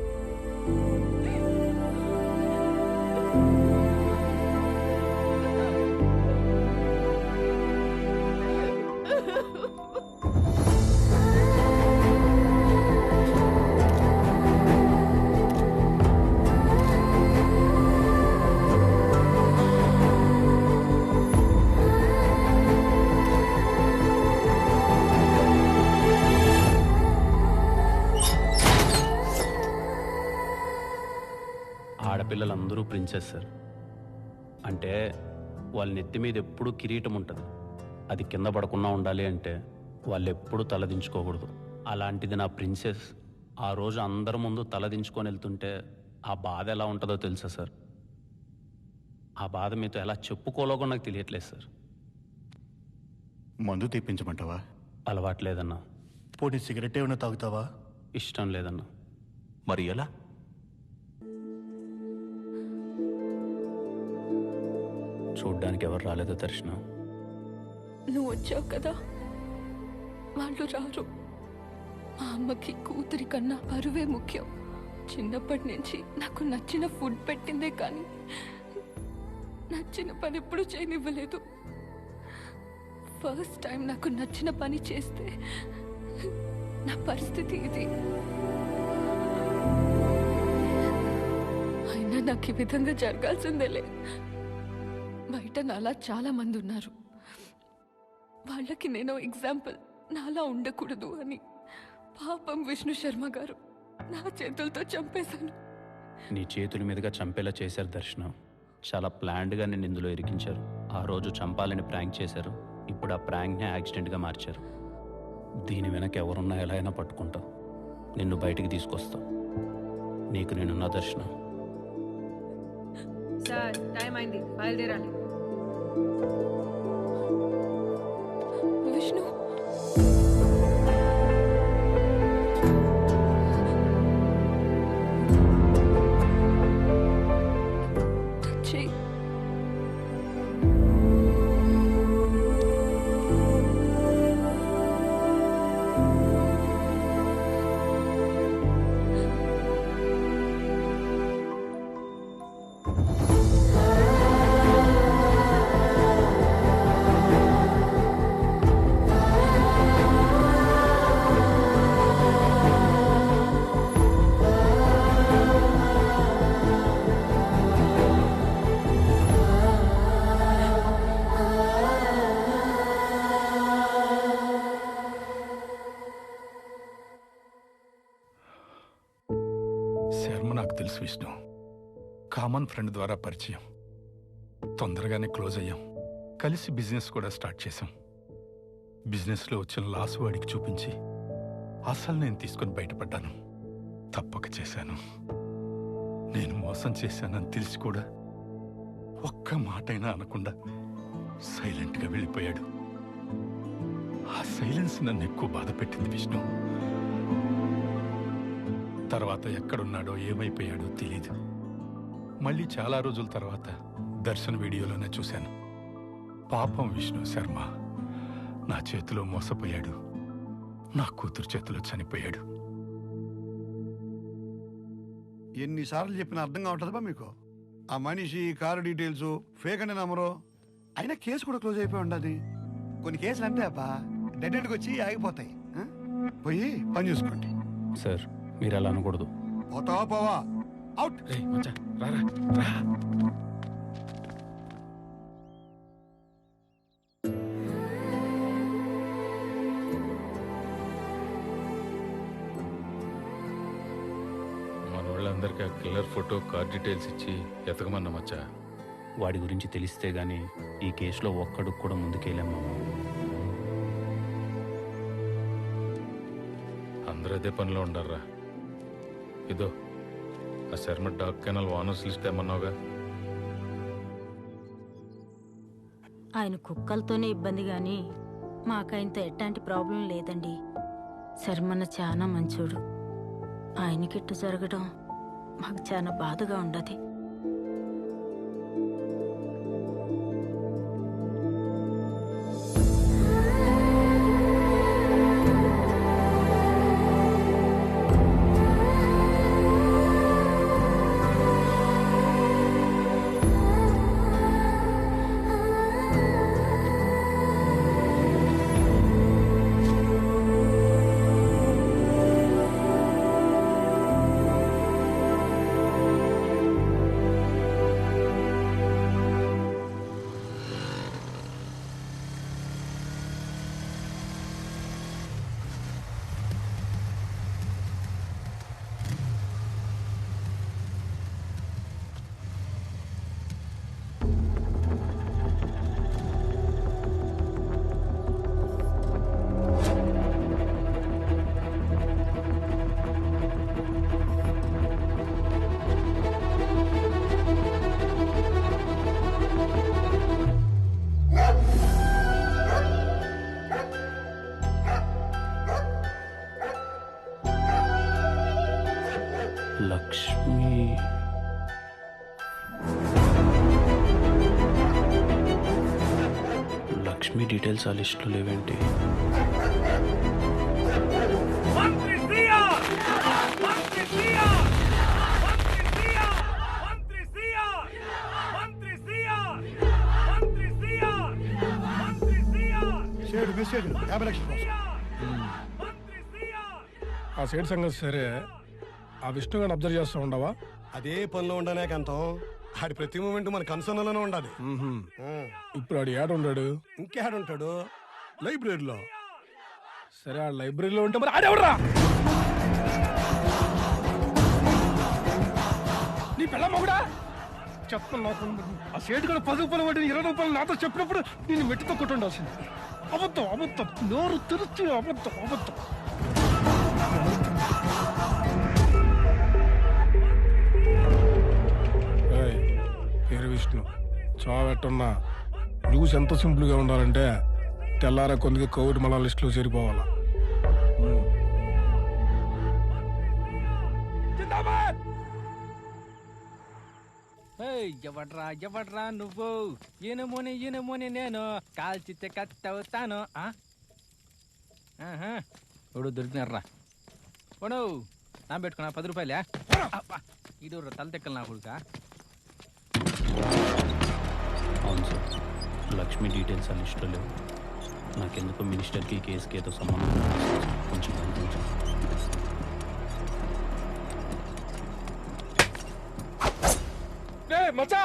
ఆడపిల్లలందరూ ప్రిన్సెస్ సార్. అంటే వాళ్ళ నెత్తి మీద ఎప్పుడూ కిరీటం ఉంటుంది. అది కింద పడకుండా ఉండాలి అంటే వాళ్ళు ఎప్పుడూ తలదించుకోకూడదు. అలాంటిది నా ప్రిన్సెస్ ఆ రోజు అందరి ముందు తలదించుకొని వెళ్తుంటే ఆ బాధ ఎలా ఉంటుందో తెలుసా సార్? ఆ బాధ మీతో ఎలా చెప్పుకోలేకో నాకు తెలియట్లేదు సార్. మందు తెప్పించమంటావా? అలవాట్లేదన్నా. పోనీ సిగరెట్ ఏమైనా తాగుతావా? ఇష్టం లేదన్నా. మరి ఎలా? చూడ్డానికి ఎవరు రాలేదో దర్శనం. నువ్వు వచ్చావు కదా, వాళ్ళు రారు. మా అమ్మకి కూతురి కన్నా పరువే ముఖ్యం. చిన్నప్పటి నుంచి నాకు నచ్చిన ఫుడ్ పెట్టిందే కానీ నచ్చిన పని ఎప్పుడు చేయనివ్వలేదు. ఫస్ట్ టైం నాకు నచ్చిన పని చేస్తే నా పరిస్థితి ఇది. అయినా నాకు ఈ విధంగా జరగాల్సిందేలే. బయట నాలా చాలా మంది ఉన్నారు. వాళ్ళకి నేను ఎగ్జాంపుల్, నాలా ఉండకూడదు అని. పాపం విష్ణు శర్మ గారు నా చేతులతో చంపేశాను. నీ చేతుల మీదుగా చంపేలా చేశారు దర్శనం. చాలా ప్లాన్డ్గా నేను ఇందులో ఇరికించారు. ఆ రోజు చంపాలని ప్రాంక్ చేశారు. ఇప్పుడు ఆ ప్రాంక్ని యాక్సిడెంట్గా మార్చారు. దీని వెనక ఎవరున్నా ఎలా అయినా పట్టుకుంటావు. నిన్ను బయటికి తీసుకొస్తా. నీకు నేనున్న దర్శనం. సార్, టైం అయింది, బయలుదేరాలి. విష్ణు, శర్మ నాకు తెలుసు విష్ణు. కామన్ ఫ్రెండ్ ద్వారా పరిచయం. తొందరగానే క్లోజ్ అయ్యాం. కలిసి బిజినెస్ కూడా స్టార్ట్ చేశాం. బిజినెస్లో వచ్చిన లాస్ వాడికి చూపించి అసలు నేను తీసుకుని బయటపడ్డాను. తప్పక చేశాను. నేను మోసం చేశానని తెలిసి కూడా ఒక్క మాటైనా అనకుండా సైలెంట్గా వెళ్ళిపోయాడు. ఆ సైలెన్స్ నన్ను ఎక్కువ బాధ పెట్టింది విష్ణు. తర్వాత ఎక్కడున్నాడో ఏమైపోయాడో తెలీదు. మళ్ళీ చాలా రోజుల తర్వాత దర్శన్ వీడియోలోనే చూశాను. పాపం విష్ణు శర్మ నా చేతిలో మోసపోయాడు. నా కూతురు చేతిలో చనిపోయాడు. ఎన్నిసార్లు చెప్పినా అర్థం కావట్లేదా మీకు? ఆ మనిషి, కారు డీటెయిల్స్ ఫేక్ అనే నమ్మరు. అయినా కేసు కూడా క్లోజ్ అయిపోయి ఉండదు. కొన్ని కేసులు అంతే అబ్బా, డెడ్ ఎండ్కి వచ్చి ఆగిపోతాయి. పోయి పని చూసుకోండి. సార్ మీరు అలా అనకూడదు. పోతావా పోవా, అవుట్. మన వాళ్ళందరికీ ఆ కిల్లర్ ఫోటో, కార్ డీటెయిల్స్ ఇచ్చి ఎతకమన్నా మచ్చా. వాడి గురించి తెలిస్తే గానీ ఈ కేసులో ఒక్కడికి కూడా ముందుకెళ్ళాం మామ. అందరూ అదే పనిలో ఉండారా. ఇదో ఆ Sharma dog kennel owners list ఏమన్నావుగా. ఆయన కుక్కలతోనే ఇబ్బంది గాని మాకైంత ఎట్లాంటి ప్రాబ్లం లేదండి. శర్మన్న చాలా మంచోడు. ఆయనకిట్టు జరగడం మాకు చాలా బాధగా ఉండదు. లక్ష్మి డీటెయిల్స్ ఆ లిస్టులో లేవేంటి? ఆ సైడ్ సంగతి సరే, ఆ విష్ణు గారిని అబ్జర్వ్ చేస్తూ ఉండవా? అదే పనిలో ఉండనే కంతం. ఆడి ప్రతి మూమెంట్ మన కన్సర్న్లోనే ఉండాలి. ఇప్పుడు ఆడు ఏడ ఉన్నాడు? ఇంకేడుంటాడు? లైబ్రరీలో. సరే, ఆ లైబ్రరీలో ఉంటే మరి ఆడెవడరా? నీ పిల్ల మొగుడా చెప్తున్నా. ఆ సేటు కూడా 10 రూపాయలు పడి 20 రూపాయలు నాతో చెప్పినప్పుడు నేను మెట్టుతో కొట్టుండాల్సింది. అబద్ధం, అబద్ధం, నోరు తెరుచు అబద్ధం, అబద్ధం. పేరు విష్ణు. చావెట్టున్నా న్యూస్ ఎంత సింపుల్గా ఉండాలంటే తెల్లారా కొందికి కోవిడ్ మళ్ళా లిస్టులో చేరిపోవాలా. ఎవడ్రా ఎవడ్రా నువ్వు? ఈనమోని నేను కాల్చితే కట్టవుతాను. ఇప్పుడు దొరికినారా? ఓడు నా పెట్టుకున్నా 10 రూపాయలే. ఇది తల తెక్కలు నా కొడుకా. అవును సార్, లక్ష్మి డీటెయిల్స్ ఆ లిస్టులో లేవు. నాకెందుకో మినిస్టర్కి ఈ కేసుకి ఏదో సంబంధం కొంచెం కనిపించాను. మచ్చా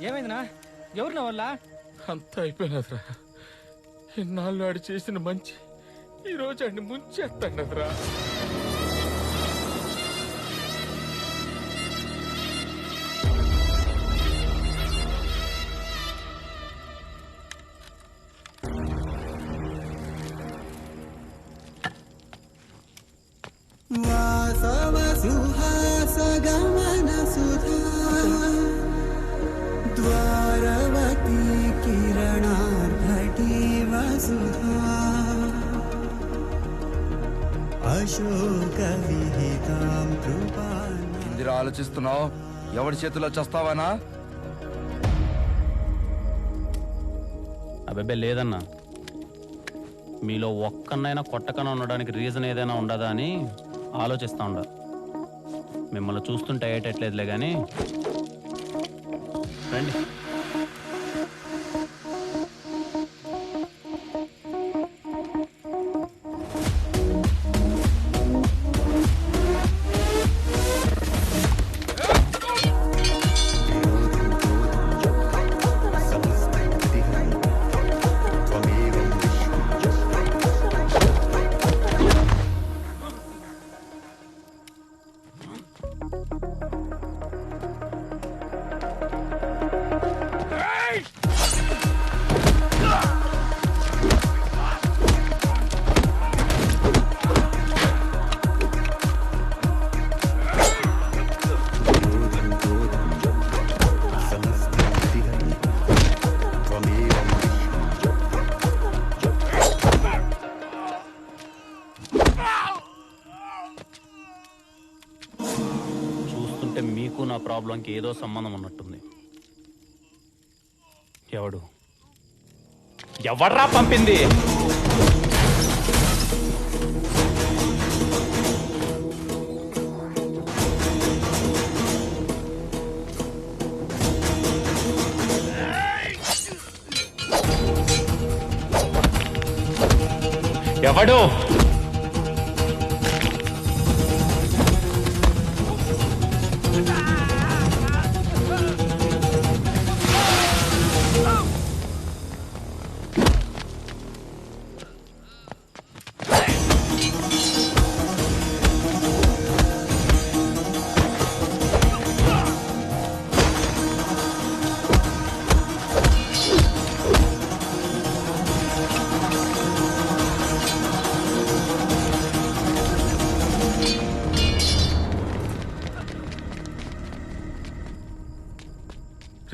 ఏమైందినా? ఎవరు నా వల్ల? అంతా అయిపోయినదిరా. ఇన్నాళ్ళు ఆడు చేసిన మంచి ఈ రోజు ఆడిని ముంచేస్తాడరా. వాసవ సుహాస గమన సుధా ద్వారవతి కిరణార్భటి వసుధా అశోక విహితాం కృపాణ. ఇందిరా ఆలోచిస్తున్నావు? ఎవరి చేతిలో చస్తావానా? అబ్బాయి లేదన్నా, మీలో ఒక్కనైనా కొట్టకన ఉండడానికి రీజన్ ఏదైనా ఉండదా అని ఆలోచిస్తా ఉండ. మిమ్మల్ని చూస్తుంటే అయ్యేటట్లేదులే కానీ రండి. చూస్తుంటే మీకు నా ప్రాబ్లంకి ఏదో సంబంధం ఉన్నట్టుంది. ఎవడ్రా పంపింది? ఎవడు?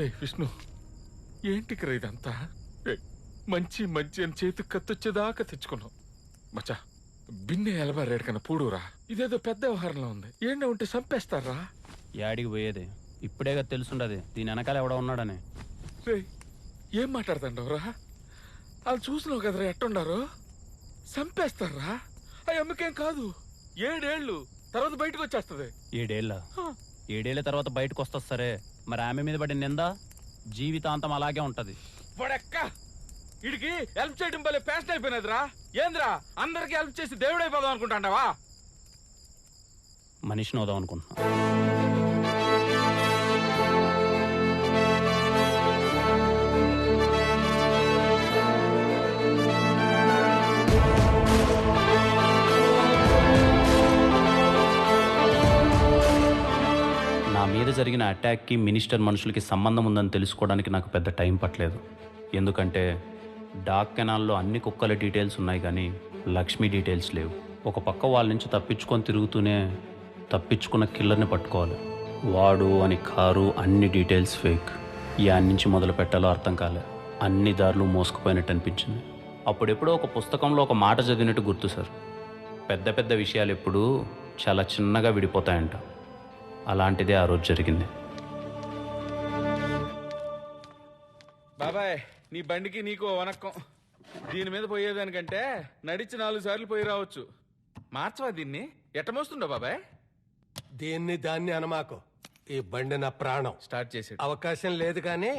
రే విష్ణు, ఏంటికిరా ఇదంతా? మంచి మంచి అని చేతికి కత్తొచ్చేదాకా తెచ్చుకున్నావు. మచ్చా బిన్నె ఎలబారేడు కన్నా పూడురా. ఇదేదో పెద్ద వ్యవహారంలో ఉంది. ఏంటో ఉంటే చంపేస్తారా? యాడికి పోయేది? ఇప్పుడేగా తెలుసుండది దీని వెనకాల ఎవడో ఉన్నాడని. రే ఏం మాట్లాడుతుండవురా? వాళ్ళు చూసినావు కదరా ఎట్టుండారు. చంపేస్తారా? ఆ అమ్మకేం కాదు, 7 ఏళ్ళు తర్వాత బయటకు వచ్చేస్తుంది. 7 ఏళ్ళ? 7 ఏళ్ళ తర్వాత బయటకు వస్తా సరే, మరి ఆమె మీద పడిన నింద జీవితాంతం అలాగే ఉంటది. వాడెక్క ఇడికి హెల్ప్ చేయడం వల్లే ప్యాషన్ అయిపోయినదిరా. ఏంద్రా అందరికి హెల్ప్ చేసి దేవుడైపోదాం అనుకుంటాండావా? మనిషిని అవుదాం అనుకుంటున్నా. నా మీద జరిగిన అటాక్కి మినిస్టర్ మనుషులకి సంబంధం ఉందని తెలుసుకోవడానికి నాకు పెద్ద టైం పట్టలేదు. ఎందుకంటే డాక్ కెనాల్లో అన్ని కుక్కల డీటెయిల్స్ ఉన్నాయి కానీ లక్ష్మి డీటెయిల్స్ లేవు. ఒక పక్క వాళ్ళ నుంచి తప్పించుకొని తిరుగుతూనే తప్పించుకున్న కిల్లర్ని పట్టుకోవాలి. వాడు అని కారు అన్ని డీటెయిల్స్ ఫేక్. యాన్ నుంచి మొదలు పెట్టాలో అర్థం కాలే. అన్ని దారులు మోసుకుపోయినట్టు అనిపించింది. అప్పుడెప్పుడో ఒక పుస్తకంలో ఒక మాట చదివినట్టు గుర్తు సార్, పెద్ద పెద్ద విషయాలు ఎప్పుడూ చాలా చిన్నగా విడిపోతాయంట. అలాంటిదే ఆ రోజు జరిగింది. బాబాయ్ నీ బండికి నీకు వనక్కం. దీని మీద పోయేదానికంటే నడిచి 4 సార్లు పోయి రావచ్చు. మార్చవా దీన్ని? ఎట్ట మోస్తుండో బాబాయ్? దీన్ని దాన్ని అనమాకు. ఈ బండి నా ప్రాణం. స్టార్ట్ చేసి అవకాశం లేదు కానీ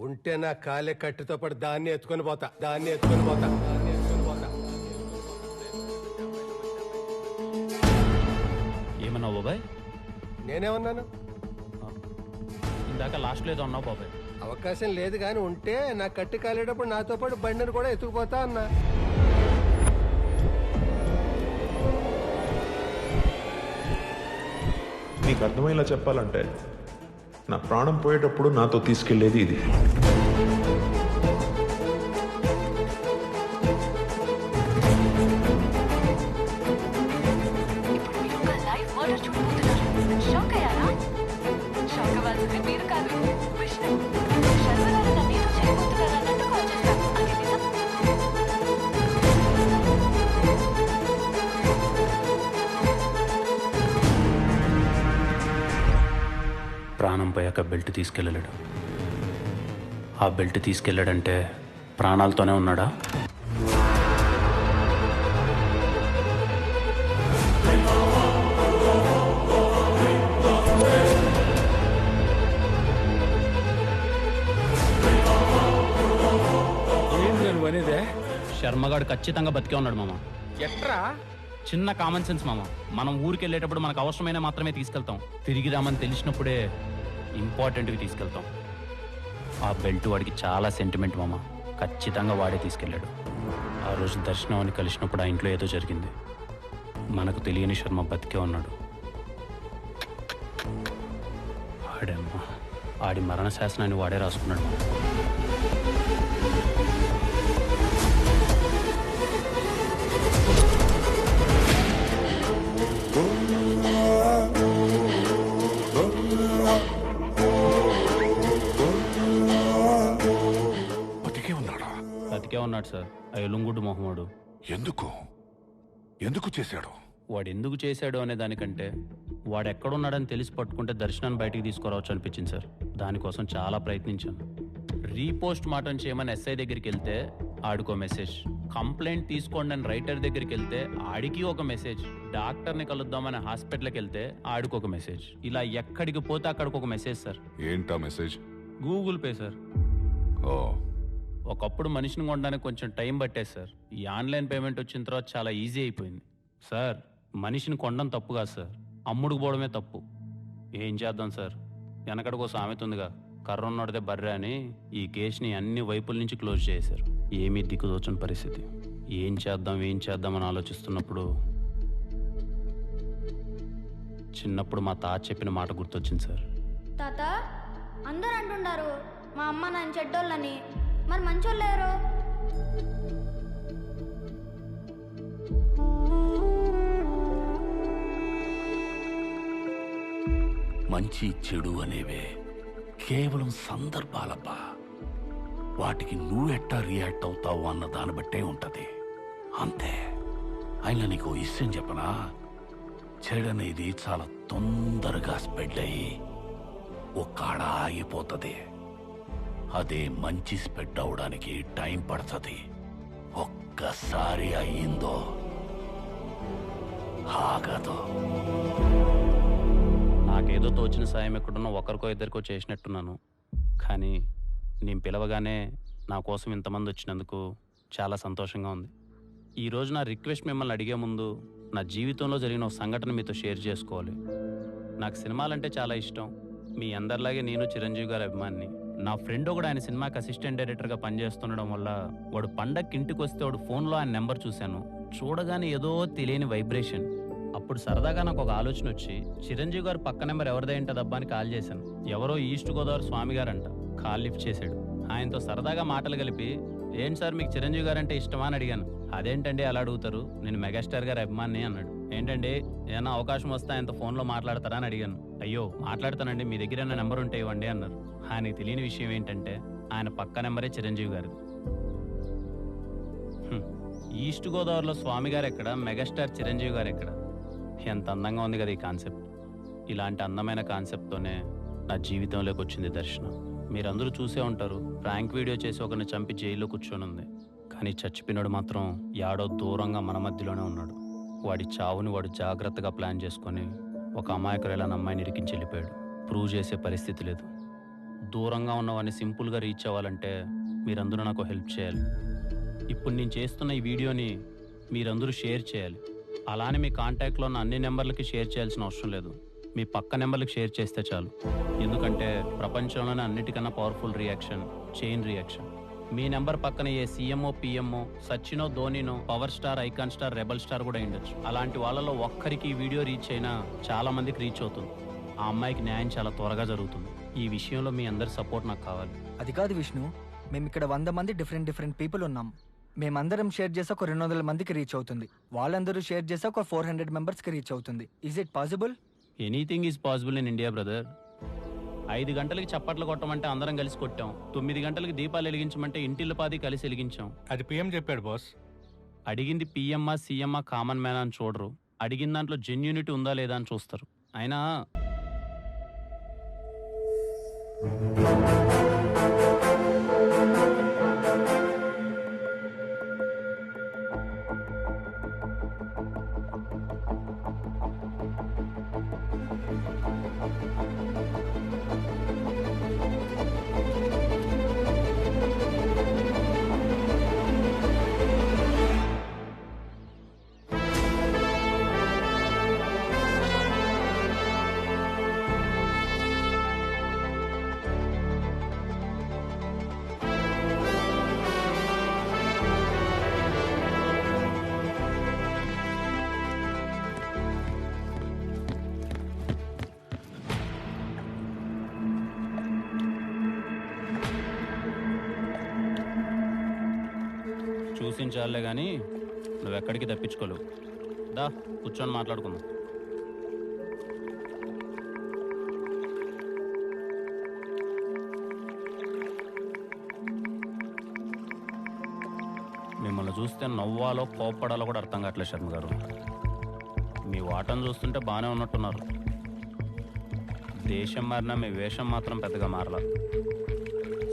ఉంటే నా కాలే కట్టుతో పాటు దాన్ని ఎత్తుకొని పోతా. ఏమన్నావు బాబాయ్? నేనేమన్నాను? ఇందాక లాస్ట్లో ఏదో అన్నావు బాబాయ్. అవకాశం లేదు కానీ ఉంటే నా కట్టి కాలేటప్పుడు నాతో పాటు బండిని కూడా ఎత్తుకుపోతా అన్నా. నీకు అర్థమయ్యేలా చెప్పాలంటే నా ప్రాణం పోయేటప్పుడు నాతో తీసుకెళ్లేది ఇది. ప్రాణం పోయాక బెల్ట్ తీసుకెళ్ళలేడు. ఆ బెల్ట్ తీసుకెళ్ళాడంటే ప్రాణాలతోనే ఉన్నాడా? శర్మగాడు ఖచ్చితంగా బతికే ఉన్నాడు మామ. ఎట్రా? చిన్న కామన్ సెన్స్ మామ. మనం ఊరికి వెళ్ళేటప్పుడు మనకు అవసరమైన మాత్రమే తీసుకెళ్తాం. తిరిగి రామని తెలిసినప్పుడే ఇంపార్టెంట్వి తీసుకెళ్తాం. ఆ బెల్ట్ వాడికి చాలా సెంటిమెంట్ మామ. ఖచ్చితంగా వాడే తీసుకెళ్ళాడు. ఆ రోజు దర్శనం అని కలిసినప్పుడు ఆ ఇంట్లో ఏదో జరిగింది. మనకు తెలియని శర్మ బతికే ఉన్నాడు. ఆడేమ్మా, ఆడి మరణ శాసనాన్ని వాడే రాసుకున్నాడు. బతికే ఉన్నాడు సార్. ఆ ఎలుంగుడు మొహమ్మడు. ఎందుకు చేశాడు? వాడు ఎందుకు చేశాడు అనే దానికంటే వాడు ఎక్కడున్నాడని తెలిసి పట్టుకుంటే దర్శనాన్ని బయటికి తీసుకురావచ్చు అనిపించింది సార్. దానికోసం చాలా ప్రయత్నించాను. రీపోస్ట్ మాటం చేయమని ఎస్ఐ దగ్గరికి వెళ్తే ఆడికో మెసేజ్, కంప్లైంట్ తీసుకోండి అని రైటర్ దగ్గరికి వెళ్తే ఆడికి ఒక మెసేజ్, డాక్టర్ని కలుద్దామని హాస్పిటల్కి వెళ్తే ఆడికి ఒక మెసేజ్. ఇలా ఎక్కడికి పోతే అక్కడికి ఒక మెసేజ్ సార్. ఏంటా మెసేజ్? Google pay sir. ఒకప్పుడు మనిషిని కొనడానికి కొంచెం టైం పట్టేది సార్. ఈ ఆన్లైన్ పేమెంట్ వచ్చిన తర్వాత చాలా ఈజీ అయిపోయింది సార్. మనిషిని కొనడం తప్పు కాదు సార్, అమ్ముడుకు పోవడమే తప్పు. ఏం చేద్దాం సార్, వెనకడికో సామెత ఉందిగా, కర్ర ఉన్నోడితే బర్రె అని. ఈ కేసుని అన్ని వైపుల నుంచి క్లోజ్ చేశారు. ఏమీ దిక్కుదోచని పరిస్థితి. ఏం చేద్దామని ఆలోచిస్తున్నప్పుడు చిన్నప్పుడు మా తాత చెప్పిన మాట గుర్తొచ్చింది సార్. తాత, అందరూ అంటున్నారు మా అమ్మ నాన్న చెడ్డోళ్ళని, మరి మంచోళ్ళు లేరు. మంచి చెడు అనేవే కేవలం సందర్భాలబ్బా. వాటికి నువ్వెట్టా రియాక్ట్ అవుతావు అన్న దాన్ని బట్టే ఉంటది, అంతే. అయినా నీకు విషయం చెప్పనా, చెడనేది చాలా తొందరగా స్ప్రెడ్ అయ్యి ఒక్కడ ఆగిపోతుంది. అదే మంచి స్ప్రెడ్ అవడానికి టైం పడుతుంది. ఒక్కసారి అయ్యిందో ఆగదు. నాకేదో తోచిన సాయం ఎక్కడున్నా ఒకరికో ఇద్దరికో చేసినట్టున్నాను. కానీ నేను పిలవగానే నా కోసం ఇంతమంది వచ్చినందుకు చాలా సంతోషంగా ఉంది. ఈరోజు నా రిక్వెస్ట్ మిమ్మల్ని అడిగే ముందు నా జీవితంలో జరిగిన ఒక సంఘటన మీతో షేర్ చేసుకోవాలి. నాకు సినిమాలంటే చాలా ఇష్టం. మీ అందరిలాగే నేను చిరంజీవి గారి అభిమానిని. నా ఫ్రెండ్ ఒకడు ఆయన సినిమాకి అసిస్టెంట్ డైరెక్టర్గా పనిచేస్తుండడం వల్ల వాడు పండగకి ఇంటికి వస్తే వాడు ఫోన్లో ఆయన నెంబర్ చూశాను. చూడగానే ఏదో తెలియని వైబ్రేషన్. అప్పుడు సరదాగా నాకు ఒక ఆలోచన వచ్చి చిరంజీవి గారు పక్క నెంబర్ ఎవరిదేంటదబ్బా అని కాల్ చేశాను. ఎవరో ఈస్ట్ గోదావరి స్వామి గారంట. కాల్ లిఫ్ట్ చేశాడు. ఆయనతో సరదాగా మాటలు కలిపి, ఏంటి సార్ మీకు చిరంజీవి గారు అంటే ఇష్టమా అని అడిగాను. అదేంటండి అలా అడుగుతారు, నేను మెగాస్టార్ గారి అభిమాని అన్నాడు. ఏంటండి ఏమైనా అవకాశం వస్తే ఆయనతో ఫోన్లో మాట్లాడతారా అని అడిగాను. అయ్యో మాట్లాడతానండి, మీ దగ్గర ఏమైనా నెంబర్ ఉంటే ఇవ్వండి అన్నారు. ఆయనకి తెలియని విషయం ఏంటంటే ఆయన పక్క నెంబరే చిరంజీవి గారిది. ఈస్ట్ గోదావరిలో స్వామి గారు ఎక్కడ, మెగాస్టార్ చిరంజీవి గారు ఎక్కడ? ఎంత అందంగా ఉంది కదా ఈ కాన్సెప్ట్. ఇలాంటి అందమైన కాన్సెప్ట్తోనే నా జీవితంలోకి వచ్చింది దర్శనం. మీరందరూ చూసే ఉంటారు, ప్రాంక్ వీడియో చేసి ఒకరిని చంపి జైల్లో కూర్చొని ఉంది. కానీ చచ్చిపోయినాడు మాత్రం యాడో దూరంగా మన మధ్యలోనే ఉన్నాడు. వాడి చావుని వాడు జాగ్రత్తగా ప్లాన్ చేసుకొని ఒక అమాయకురాలైన అమ్మాయిని ఇరికించి వెళ్ళిపోయాడు. ప్రూవ్ చేసే పరిస్థితి లేదు. దూరంగా ఉన్నవాడిని సింపుల్గా రీచ్ అవ్వాలంటే మీరందరూ నాకు హెల్ప్ చేయాలి. ఇప్పుడు నేను చేస్తున్న ఈ వీడియోని మీరందరూ షేర్ చేయాలి. అలానే మీ కాంటాక్ట్లో ఉన్న అన్ని నెంబర్లకి షేర్ చేయాల్సిన అవసరం లేదు. మీ పక్క నెంబర్లకు షేర్ చేస్తే చాలు. ఎందుకంటే ప్రపంచంలోనే అన్నిటికన్నా పవర్ఫుల్ రియాక్షన్ చైన్ రియాక్షన్. మీ నెంబర్ పక్కన ఏ సీఎంఓ పిఎంఓ సచినో ధోనినో power star icon star rebel star కూడా ఉండొచ్చు. అలాంటి వాళ్ళలో ఒక్కరికి ఈ వీడియో రీచ్ అయినా చాలా మందికి రీచ్ అవుతుంది. ఆ అమ్మాయికి న్యాయం చాలా త్వరగా జరుగుతుంది. ఈ విషయంలో మీ అందరి సపోర్ట్ నాకు కావాలి. అది కాదు విష్ణు, మేము ఇక్కడ 100 మంది డిఫరెంట్ పీపుల్ ఉన్నాం. మేమందరం షేర్ చేసా ఒక 200 మందికి రీచ్ అవుతుంది. వాళ్ళందరూ షేర్ చేసా ఒక 400 మెంబర్స్కి రీచ్ అవుతుంది. Is it possible? Anything is possible in India brother. 5 గంటలకి చప్పట్లు కొట్టమంటే అందరం కలిసి కొట్టాం. 9 గంటలకి దీపాలు వెలిగించమంటే ఇంటిల్లిపాది కలిసి వెలిగించాం. అది పిఎం చెప్పాడు బాస్. అడిగింది పిఎంఆ సీఎంఆ కామన్ మ్యాన్ అని చూడరు. అడిగిన దాంట్లో జెన్యూనిటీ ఉందా లేదా అని చూస్తారు. అయినా చూసించాలే కానీ నువ్వెక్కడికి తప్పించుకోలేవు. దా కూర్చొని మాట్లాడుకుందాం. మిమ్మల్ని చూస్తే నవ్వాలో కోప్పడాలో కూడా అర్థం కావట్లేదు శర్మ గారు. మీ వాటను చూస్తుంటే బాగానే ఉన్నట్టున్నారు. దేశం మారినా మీ వేషం మాత్రం పెద్దగా మారలా.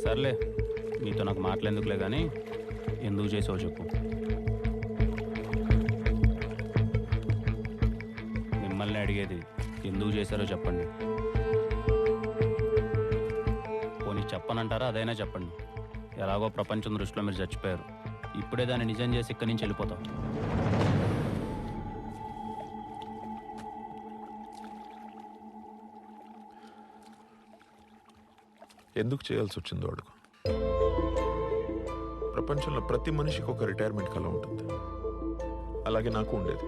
సర్లే, మీతో నాకు మాట్లాడేందుకులే కానీ ఎందుకు చేసావు చెప్పు. మిమ్మల్ని అడిగేది ఎందుకు చేశారో చెప్పండి. పోనీ చెప్పనంటారా? అదైనా చెప్పండి. ఎలాగో ప్రపంచం దృష్టిలో మీరు చచ్చిపోయారు. ఇప్పుడే దాన్ని నిజం చేసి ఇక్కడి నుంచి వెళ్ళిపోతాం. ఎందుకు చేయాల్సి వచ్చిందో అడుగు. ప్రపంచంలో ప్రతి మనిషికి ఒక రిటైర్మెంట్ కళ ఉంటుంది. అలాగే నాకు ఉండేది.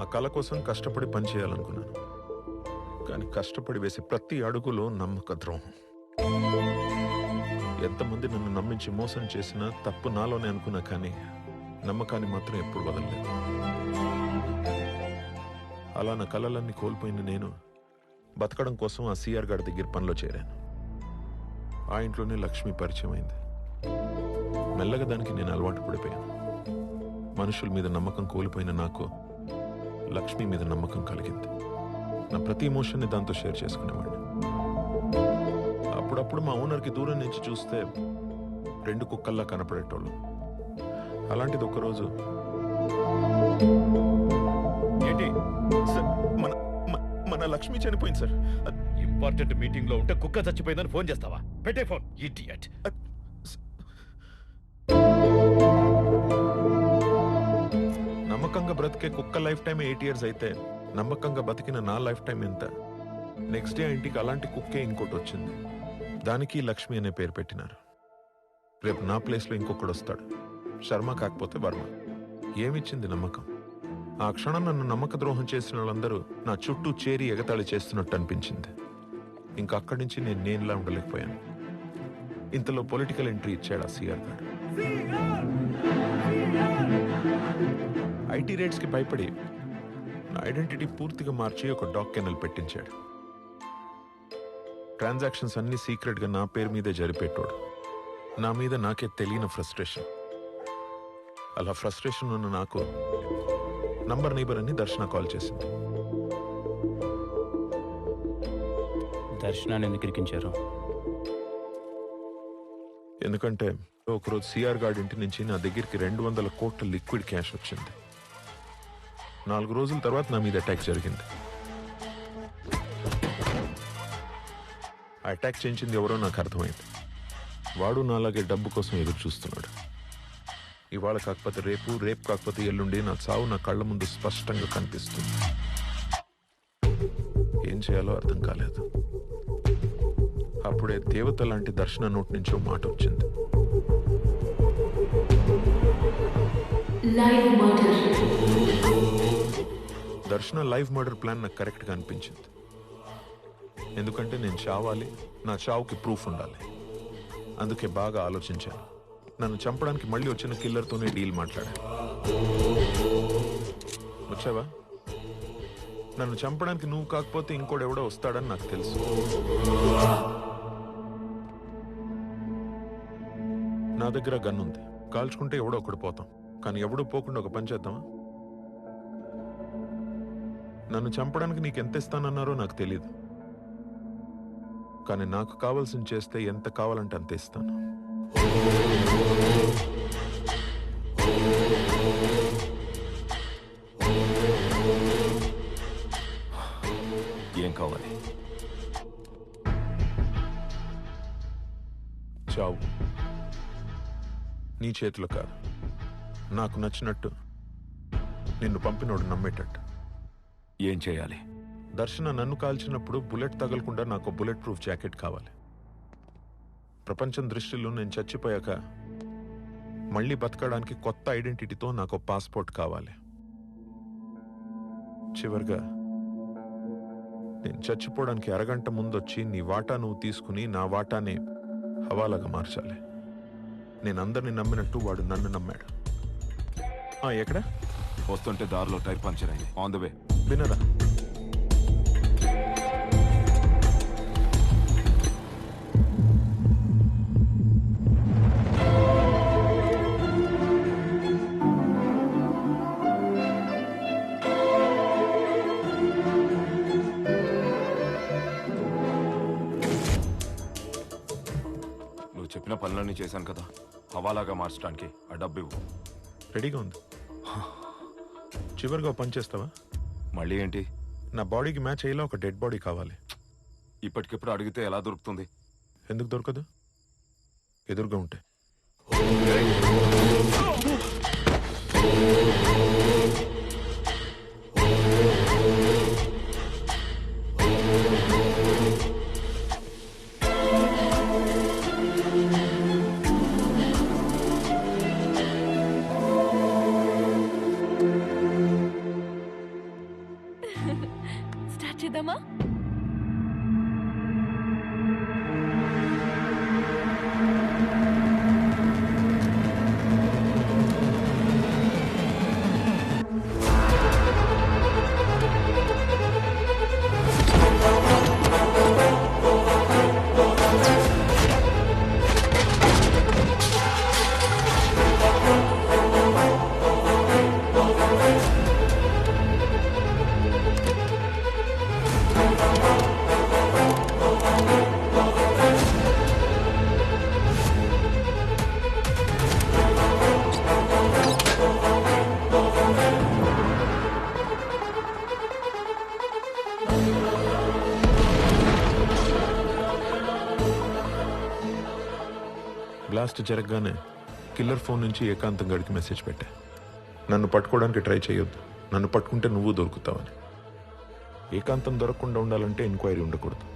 ఆ కళ కోసం కష్టపడి పనిచేయాలనుకున్నాను. కానీ కష్టపడి వేసే ప్రతి అడుగులో నమ్మక ద్రోహం. ఎంతమంది నన్ను నమ్మించి మోసం చేసినా తప్పు నాలోనే అనుకున్నా, కానీ నమ్మకాన్ని మాత్రం ఎప్పుడు వదలలేదు. అలా నా కళలన్నీ కోల్పోయిన నేను బతకడం కోసం ఆ సిఆర్ గారి దగ్గర పనిలో చేరాను. ఆ ఇంట్లోనే లక్ష్మి పరిచయం అయింది. మెల్లగా దానికి నేను అలవాటు పడిపోయాను. మనుషుల మీద నమ్మకం కోల్పోయిన నాకు లక్ష్మి మీద నమ్మకం కలిగింది. నా ప్రతి ఎమోషన్ని దాంతో షేర్ చేసుకునేవాడిని. అప్పుడప్పుడు మా ఓనర్కి దూరం నుంచి చూస్తే 2 కుక్కల్లా కనపడేటోళ్ళు. అలాంటిది ఒకరోజు, ఏంటి సార్, మన లక్ష్మి చనిపోయింది సార్. ఇంపార్టెంట్ మీటింగ్ లో ఉంటే కుక్క చచ్చిపోయిందని ఫోన్ చేస్తావా? పెట్టే ఫోన్. ఇడియట్. నమ్మకంగా బ్రతికే కుక్క లైఫ్ టైం 8 years అయితే నమ్మకంగా బతికిన నా లైఫ్ టైం ఎంత? నెక్స్ట్ డే ఇంటికి అలాంటి కుక్కే ఇంకోటి వచ్చింది. దానికి లక్ష్మి అనే పేరు పెట్టినారు. రేపు నా ప్లేస్లో ఇంకొకడు వస్తాడు. శర్మ కాకపోతే వర్మ. ఏమిచ్చింది నమ్మకం? ఆ క్షణం నన్ను నమ్మక ద్రోహం చేసిన వాళ్ళందరూ నా చుట్టూ చేరి ఎగతాళి చేస్తున్నట్టు అనిపించింది. ఇంకా అక్కడి నుంచి నేను నేనులా ఉండలేకపోయాను. ఇంతలో పొలిటికల్ ఎంట్రీ ఇచ్చాడు ఆ సిఆర్ గారు. ఐటీ రేట్స్కి భయపడి నా ఐడెంటిటీ పూర్తిగా మార్చి ఒక డాగ్ కెనల్ పెట్టించాడు. ట్రాన్సాక్షన్స్ అన్ని సీక్రెట్గా నా పేరు మీదే జరిపేటోడు. నా మీద నాకే తెలియని ఫ్రస్ట్రేషన్. అలా ఫ్రస్ట్రేషన్ ఉన్న నాకు నంబర్ నైబర్ అని దర్శన కాల్ చేసింది. దర్శనాన్ని ఎందుకు ఇరికించారు? ఎందుకంటే ఒకరోజు సిఆర్ గార్డ్ ఇంటి నుంచి నా దగ్గరికి 200 కోట్ల లిక్విడ్ క్యాష్ వచ్చింది. 4 రోజుల తర్వాత నా మీద అటాక్ జరిగింది. ఆ అటాక్ చేయించింది ఎవరో నాకు అర్థమైంది. వాడు నాలాగే డబ్బు కోసం ఎదురు చూస్తున్నాడు. ఇవాళ కాకపోతే రేపు, రేపు కాకపోతే ఎల్లుండి నా చావు నా కళ్ళ ముందు స్పష్టంగా కనిపిస్తుంది. ఏం చేయాలో అర్థం కాలేదు. అప్పుడే దేవత లాంటి దర్శన నోటి నుంచి ఓ మాట వచ్చింది. దర్శన లైవ్ మర్డర్ ప్లాన్ నాకు కరెక్ట్గా అనిపించింది. ఎందుకంటే నేను చావాలి, నా చావుకి ప్రూఫ్ ఉండాలి. అందుకే బాగా ఆలోచించాను. నన్ను చంపడానికి మళ్ళీ వచ్చిన కిల్లర్తోనే డీల్ మాట్లాడాను. వచ్చావా? నన్ను చంపడానికి నువ్వు కాకపోతే ఇంకోడెవడో వస్తాడని నాకు తెలుసు. నా దగ్గర గన్ ఉంది. కాల్చుకుంటే ఎవడో ఒకడు పోతాం. కానీ ఎవడూ పోకుండా ఒక పని చేద్దామా? నన్ను చంపడానికి నీకు ఎంత ఇస్తానన్నారో నాకు తెలీదు. కానీ నాకు కావాల్సింది చేస్తే ఎంత కావాలంటే అంత ఇస్తాను. ఏం కావాలి? చావు. నీ చేతిలో కాదు, నాకు నచ్చినట్టు, నిన్ను పంపినోడు నమ్మేటట్టు. ఏం చేయాలి? దర్శన నన్ను కాల్చినప్పుడు బుల్లెట్ తగలకుండా నాకు బుల్లెట్ ప్రూఫ్ జాకెట్ కావాలి. ప్రపంచం దృష్టిలో నేను చచ్చిపోయాక మళ్ళీ బతకడానికి కొత్త ఐడెంటిటీతో నాకు పాస్పోర్ట్ కావాలి. చివరిగా నేను చచ్చిపోవడానికి అరగంట ముందొచ్చి నీ వాటా నువ్వు తీసుకుని నా వాటాని హవాలాగా మార్చాలి. నేను అందరిని నమ్మినట్టు వాడు నన్ను నమ్మాడు. ఎక్కడ? వస్తుంటే దారిలో టైర్ పంచర్ అయింది. On the way. వినరా? నువ్వు చెప్పిన పనులన్నీ చేశాను కదా, హవాలాగా మార్చడానికి ఆ డబ్బు ఇవ్వు. రెడీగా ఉంది. చివరిగా పని చేస్తావా? మళ్ళీ ఏంటి? నా బాడీకి మ్యాచ్ అయ్యేలా ఒక డెడ్ బాడీ కావాలి. ఇప్పటికిప్పుడు అడిగితే ఎలా దొరుకుతుంది? ఎందుకు దొరకదు? ఎదురుగా ఉంటే. స్టార్ట్ చేద్దామా? బ్లాస్ట్ జరగగానే కిల్లర్ ఫోన్ నుంచి ఏకాంతం గడికి మెసేజ్ పెట్టా. నన్ను పట్టుకోవడానికి ట్రై చేయొద్దు, నన్ను పట్టుకుంటే నువ్వు దొరుకుతావని. ఏకాంతం దొరకకుండా ఉండాలంటే ఎంక్వైరీ ఉండకూడదు.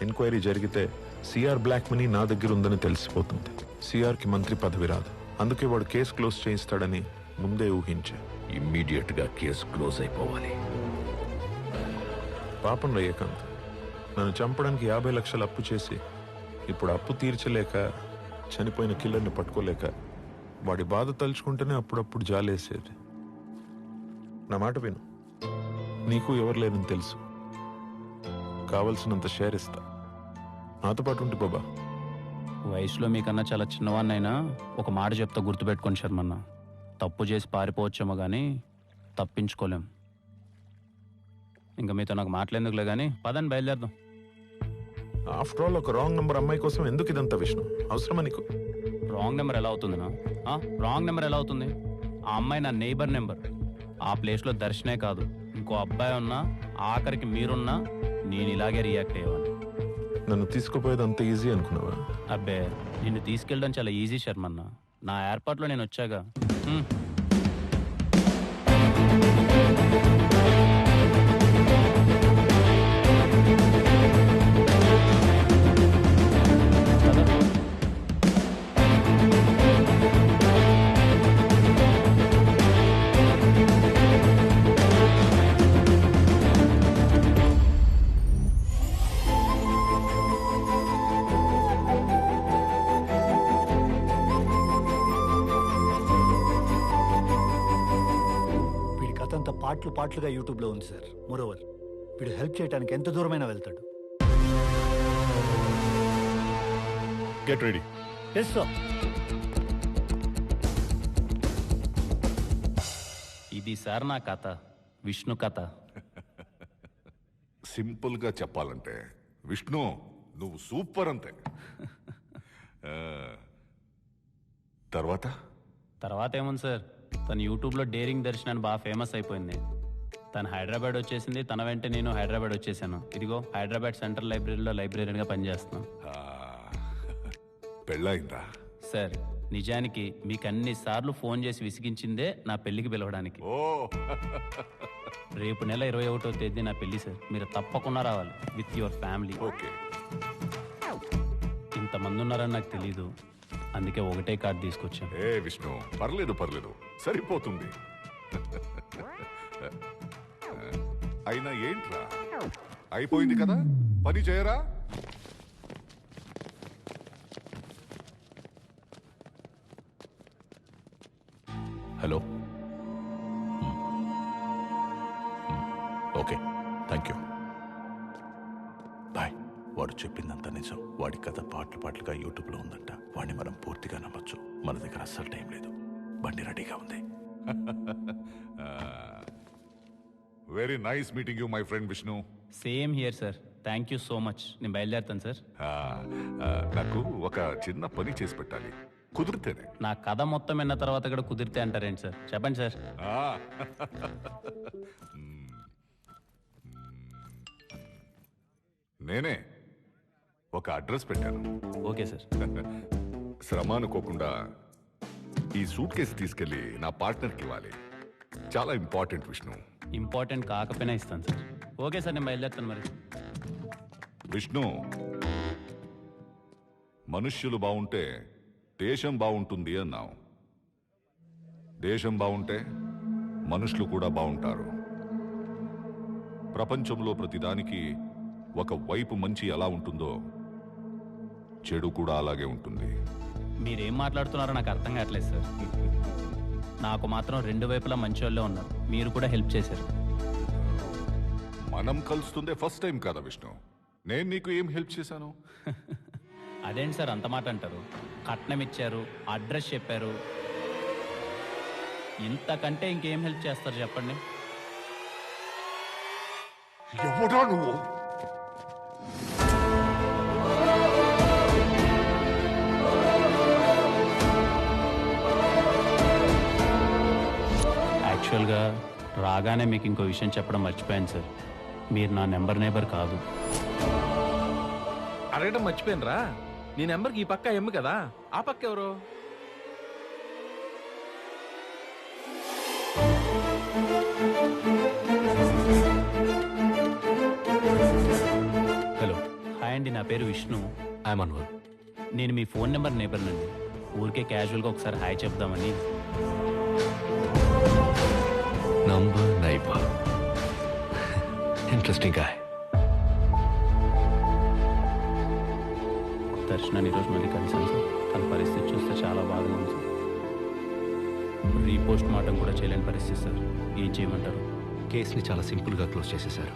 ఎంక్వైరీ జరిగితే సిఆర్ బ్లాక్ మనీ నా దగ్గర ఉందని తెలిసిపోతుంది. సిఆర్కి మంత్రి పదవి రాదు. అందుకే వాడు కేసు క్లోజ్ చేయిస్తాడని ముందే ఊహించా. ఇమ్మీడియట్ గా కేసు క్లోజ్ అయిపోవాలి. పాపం రా ఏకాంత్, నన్ను చంపడానికి 50 లక్షలు అప్పు చేసి ఇప్పుడు అప్పు తీర్చలేక చనిపోయిన కిల్లర్ని పట్టుకోలేక వాడి బాధ తలుచుకుంటేనే అప్పుడప్పుడు జాలేసేది. నా మాట విను, నీకు ఎవరు లేరని తెలుసు. కావలసినంత షేర్ ఇస్తా. నాతో పాటు ఉంటే బాబా. వయసులో మీకన్నా చాలా చిన్నవాన్నైనా ఒక మాట చెప్తా, గుర్తుపెట్టుకోండి శర్మన్న. తప్పు చేసి పారిపోవచ్చేమో కానీ తప్పించుకోలేం. ఇంకా మీతో నాకు మాట్లాడేందుకులే కానీ పదండి బయలుదేరదాం. ఆఫ్టర్ ఆల్ ఒక రాంగ్ నెంబర్ అమ్మాయి కోసం ఎందుకు ఇదంతా విష్ణు? అవసరమా నీకు? రాంగ్ నెంబర్ ఎలా అవుతుంది నా? రాంగ్ నెంబర్ ఎలా అవుతుంది? ఆ అమ్మాయి నా నైబర్ నెంబర్. ఆ ప్లేస్లో దర్శనే కాదు, ఇంకో అబ్బాయి ఉన్నా, ఆఖరికి మీరున్నా నేను ఇలాగే రియాక్ట్ అయ్యేవాడిని. నన్ను తీసుకుపోయేది అంత ఈజీ అనుకున్నావా? అబ్బే, నిన్ను తీసుకెళ్ళడం చాలా ఈజీ శర్మన్న. నా ఏర్పాట్లో నేను వచ్చాగా. పార్ట్లుగా యూట్యూబ్లో ఉంది సార్. మోరోవర్ వీడు హెల్ప్ చేయడానికి ఎంత దూరమైనా వెళ్తాడు. Get ready. Yes sir. ఇది సార్ నా కథ, విష్ణు కథ. సింపుల్ గా చెప్పాలంటే విష్ణు నువ్వు సూపర్ అంతే. తర్వాత ఏముంది సార్, తను యూట్యూబ్లో డేరింగ్ దర్శన్ అని బాగా ఫేమస్ అయిపోయింది. తను హైదరాబాద్ వచ్చేసింది, తన వెంట నేను హైదరాబాద్ వచ్చేసాను. ఇదిగో హైదరాబాద్ సెంట్రల్ లైబ్రరీలో లైబ్రరీగా పనిచేస్తున్నాను. పెళ్ళయిందా సార్? నిజానికి మీకు అన్ని సార్లు ఫోన్ చేసి విసిగించిందే నా పెళ్లికి పిలవడానికి. రేపు నెల 21వ తేదీ నా పెళ్లి సార్. మీరు తప్పకుండా రావాలి విత్ యువర్ ఫ్యామిలీ. ఓకే. ఇంతమంది ఉన్నారని నాకు తెలీదు, అందుకే ఒకటే కార్డు తీసుకొచ్చాను. ఏ విష్ణు, పర్లేదు సరిపోతుంది. అయినా ఏంట్రా, అయిపోయింది కదా, పని చేయరా? Hello. Okay, thank you, bye. వాడు చెప్పిందంతా నిజం. వాడి కథ పాటలుగా యూట్యూబ్లో ఉందంట. వాడిని మనం పూర్తిగా నమ్మొచ్చు. మన దగ్గర అస్సలు టైం లేదు. బండి రెడీగా ఉంది. Very nice meeting you my friend Vishnu. Same here sir. Thank you so much. నేను బయలుదేరుతాను సార్. నాకు ఒక చిన్న పని చేసి పెట్టాలి, కుదిరితేనే. నా కథ మొత్తం విన్న తర్వాత కూడా కుదిరితే అంటారేంటి సార్? చెప్పండి సార్. నేనే ఒక అడ్రస్ పెట్టాను. Okay sir. శ్రమ అనుకోకుండా ఈ సూట్ కేసు తీసుకెళ్లి నా పార్ట్నర్కి ఇవ్వాలి. చాలా ఇంపార్టెంట్ విష్ణు. ఇంపార్టెంట్ కాకపోయినా ఇస్తాను సార్. ఓకే సార్, నేను బయలుదేరుతాను మరి. విష్ణు, మనుష్యులు బాగుంటే దేశం బాగుంటుంది అన్నావు. దేశం బాగుంటే మనుషులు కూడా బాగుంటారు. ప్రపంచంలో ప్రతిదానికి ఒక వైపు మంచి ఎలా ఉంటుందో చెడు కూడా అలాగే ఉంటుంది. మీరేం మాట్లాడుతున్నారో నాకు అర్థం కావట్లేదు సార్. నాకు మాత్రం రెండు వైపులా మంచి వాళ్ళే ఉన్నారు. మీరు కూడా హెల్ప్ చేశారు. మనం కలుస్తుందే ఫస్ట్ టైం కదా విష్ణు. నేను నీకు ఏం హెల్ప్ చేశాను? అదేంటి సార్ అంత మాట అంటారు? కట్నం ఇచ్చారు, అడ్రస్ చెప్పారు, ఇంతకంటే ఇంకేం హెల్ప్ చేస్తారు చెప్పండి? ఎవడా నువ్వు? యాక్చువల్గా రాగానే మీకు ఇంకో విషయం చెప్పడం మర్చిపోయాను సార్. మీరు నా నేబర్ కాదు. అడగడం మర్చిపోయినరా? నీ నెంబర్కి ఈ పక్క ఎమ్ము కదా, ఆ పక్క ఎవరు? హలో, హాయ్ అండి, నా పేరు విష్ణు. అన్వర్. నేను మీ ఫోన్ నెంబర్ నేబర్నండి. ఊరికే క్యాజువల్గా ఒకసారి హాయ్ చెప్దామని. Number neighbour, interesting guy. దర్శనాన్ని ఈరోజు మళ్ళీ కలిసాను సార్. తన పరిస్థితి చూస్తే చాలా బాగా ఉంది సార్. రీపోస్ట్ మార్టం కూడా చేయలేని పరిస్థితి సార్. ఏం చేయమంటారు? కేసుని చాలా సింపుల్గా క్లోజ్ చేసేశారు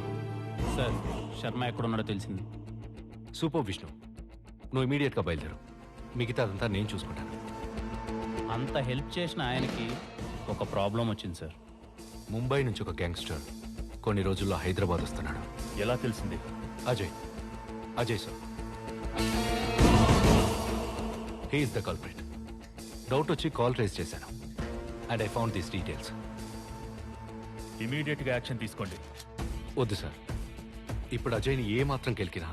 సార్. శర్మ ఎక్కడున్నాడో తెలిసింది. సూపర్ విష్ణు, నువ్వు ఇమీడియట్గా బయలుదేరు. మిగతా అదంతా నేను చూసుకుంటాను. అంత హెల్ప్ చేసిన ఆయనకి ఒక ప్రాబ్లం వచ్చింది సార్. ముంబై నుంచి ఒక గ్యాంగ్స్టర్ కొన్ని రోజుల్లో హైదరాబాద్ వస్తున్నాడు. ఎలా తెలిసింది? Ajay sir. He is the culprit. Doubt వచ్చి కాల్ ట్రేస్ చేశాను and I found these details. ఇమీడియట్గా యాక్షన్ తీసుకోండి. వద్దు సార్, ఇప్పుడు అజయ్ని ఏ మాత్రం గెలికినా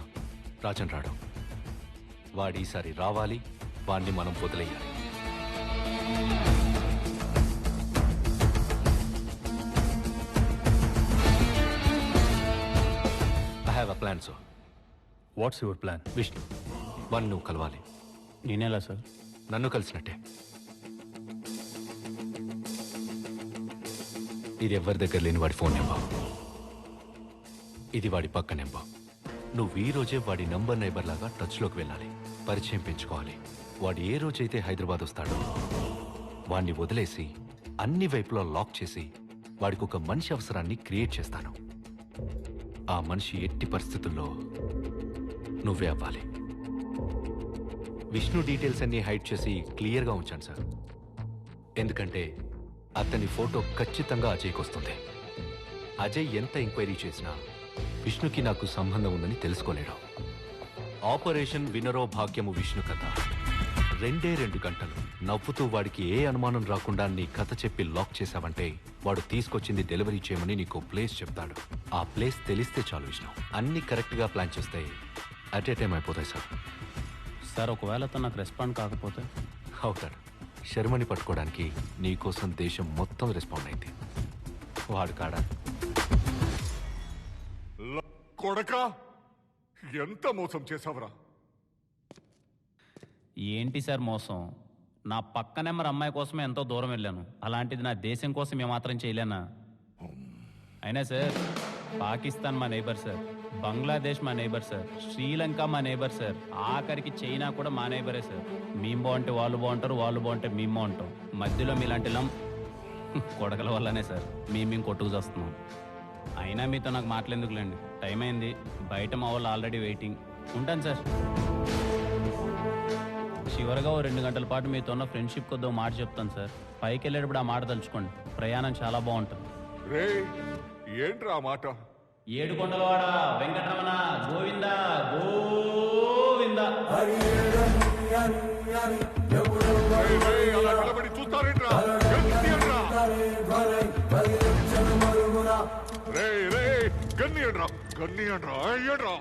రాజన్ రాడు. వాడు ఈసారి రావాలి, వాడిని మనం వదిలేయాలి. I have a plan sir. What's your plan? Vishnu, వాడిని నువ్వు కలవాలి. నేనేలా సార్? నన్ను కలిసినట్టే. ఇది ఎవరి దగ్గర లేని వాడి ఫోన్ నెంబర్. ఇది వాడి పక్క నెంబర్. నువ్వు ఈ రోజే వాడి నంబర్ నైబర్ లాగా టచ్లోకి వెళ్ళాలి, పరిచయం పెంచుకోవాలి. వాడు ఏ రోజైతే హైదరాబాద్ వస్తాడో వాడిని వదిలేసి అన్ని వైపులా లాక్ చేసి వాడికి ఒక మనిషి అవసరాన్ని క్రియేట్ చేస్తాను. ఆ మనిషి ఎట్టి పరిస్థితుల్లో నువ్వే అవ్వాలి. విష్ణు డీటెయిల్స్ అన్ని హైడ్ చేసి క్లియర్గా ఉంచాను సార్. ఎందుకంటే అతని ఫోటో ఖచ్చితంగా అజయ్కి వస్తుంది. అజయ్ ఎంత ఎంక్వైరీ చేసినా విష్ణుకి నాకు సంబంధం ఉందని తెలుసుకోలేడు. ఆపరేషన్ వినరో భాగ్యము విష్ణు కథ 2 గంటలు నవ్వుతూ వాడికి ఏ అనుమానం రాకుండా నీ కథ చెప్పి లాక్ చేశావంటే వాడు తీసుకొచ్చింది డెలివరీ చేయమని నీకు ప్లేస్ చెప్తాడు. ఆ ప్లేస్ తెలిస్తే చాలు విష్ణు. అన్ని కరెక్ట్గా ప్లాన్ చేస్తే అట్ ఏ టైం అయిపోతాయి సార్. సార్ ఒకవేళ అతను నాకు రెస్పాండ్ కాకపోతే? అవుతాడు. శర్మని పట్టుకోవడానికి నీకోసం దేశం మొత్తం రెస్పాండ్ అయింది. వాడు కాడా కొడకా ఎంత మోసం చేసావురా? ఏంటి సార్ మోసం? నా పక్క నెంబర్ అమ్మాయి కోసమే ఎంతో దూరం వెళ్ళాను. అలాంటిది నా దేశం కోసం ఏమాత్రం చేయలేనా? అయినా సార్ పాకిస్తాన్ మా నైబర్ సార్, బంగ్లాదేశ్ మా నైబర్ సార్, శ్రీలంక మా నైబర్ సార్, ఆఖరికి చైనా కూడా మా నైబరే సార్. మేము బాగుంటే వాళ్ళు బాగుంటారు, వాళ్ళు బాగుంటే మేము బాగుంటాం. మధ్యలో మీలాంటి కొడకల వల్లనే సార్ మేము కొట్టుకు చేస్తున్నాం. అయినా మీతో నాకు మాట్లాడేందుకులేండి, టైం అయింది. బయట మా వాళ్ళు ఆల్రెడీ వెయిటింగ్. ఉంటాను సార్. చివరిగా 2 గంటల పాటు మీతో ఉన్న ఫ్రెండ్షిప్ కొద్దో మాట చెప్తాను సార్. పైకి వెళ్ళేటప్పుడు ఆ మాట తలుచుకోండి. ప్రయాణం చాలా బాగుంటుంది. ఏంట్రా మాట? ఏడుకొండలవాడ వెంకటరమణ గోవింద గోవింద. చూస్తారేంట్రా? గన్నియండ్రా గన్నియండ్రా అయ్యండ్రా.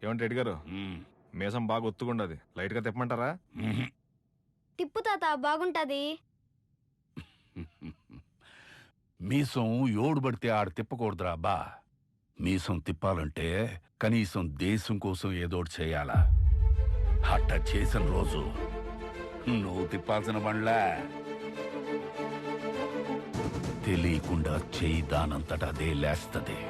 ఏమంటే రెడ్డి గారు, మీసం బాగా ఒత్తుకుండది, లైట్ గా తిప్పమంటారా? తిప్పు తాత, బాగుంటది. మీసం ఏడు పడితే ఆడ తిప్పకూడదురా అబ్బా. మీసం తిప్పాలంటే కనీసం దేశం కోసం ఏదోటి చేయాలా. అట్ట చేసిన రోజు నువ్వు తిప్పాల్సిన బండ్లా తెలియకుండా చేయి దానంతట అదే లేస్తది.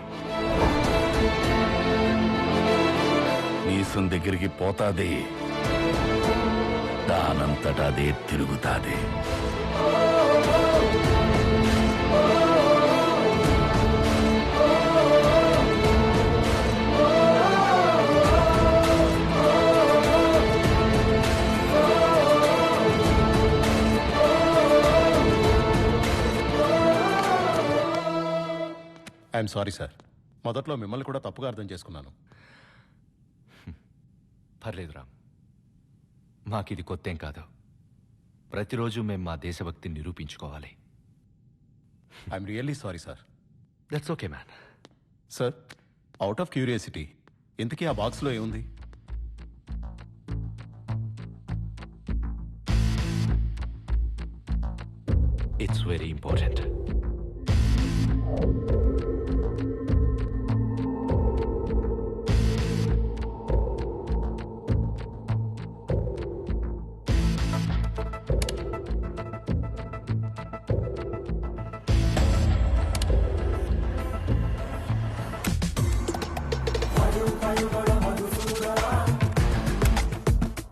మీసం దగ్గరికి పోతాది, దానంతట అదే తిరుగుతాది. ఐఎమ్ సారీ సార్, మొదట్లో మిమ్మల్ని కూడా తప్పుగా అర్థం చేసుకున్నాను. పర్లేదు రామ్, మాకిది కొత్తేం కాదు. ప్రతిరోజు మేము మా దేశభక్తిని నిరూపించుకోవాలి. I'm really sorry sir. That's okay man. Sir, out of curiosity, ఇంతకీ ఆ బాక్స్లో ఏముంది? It's very important.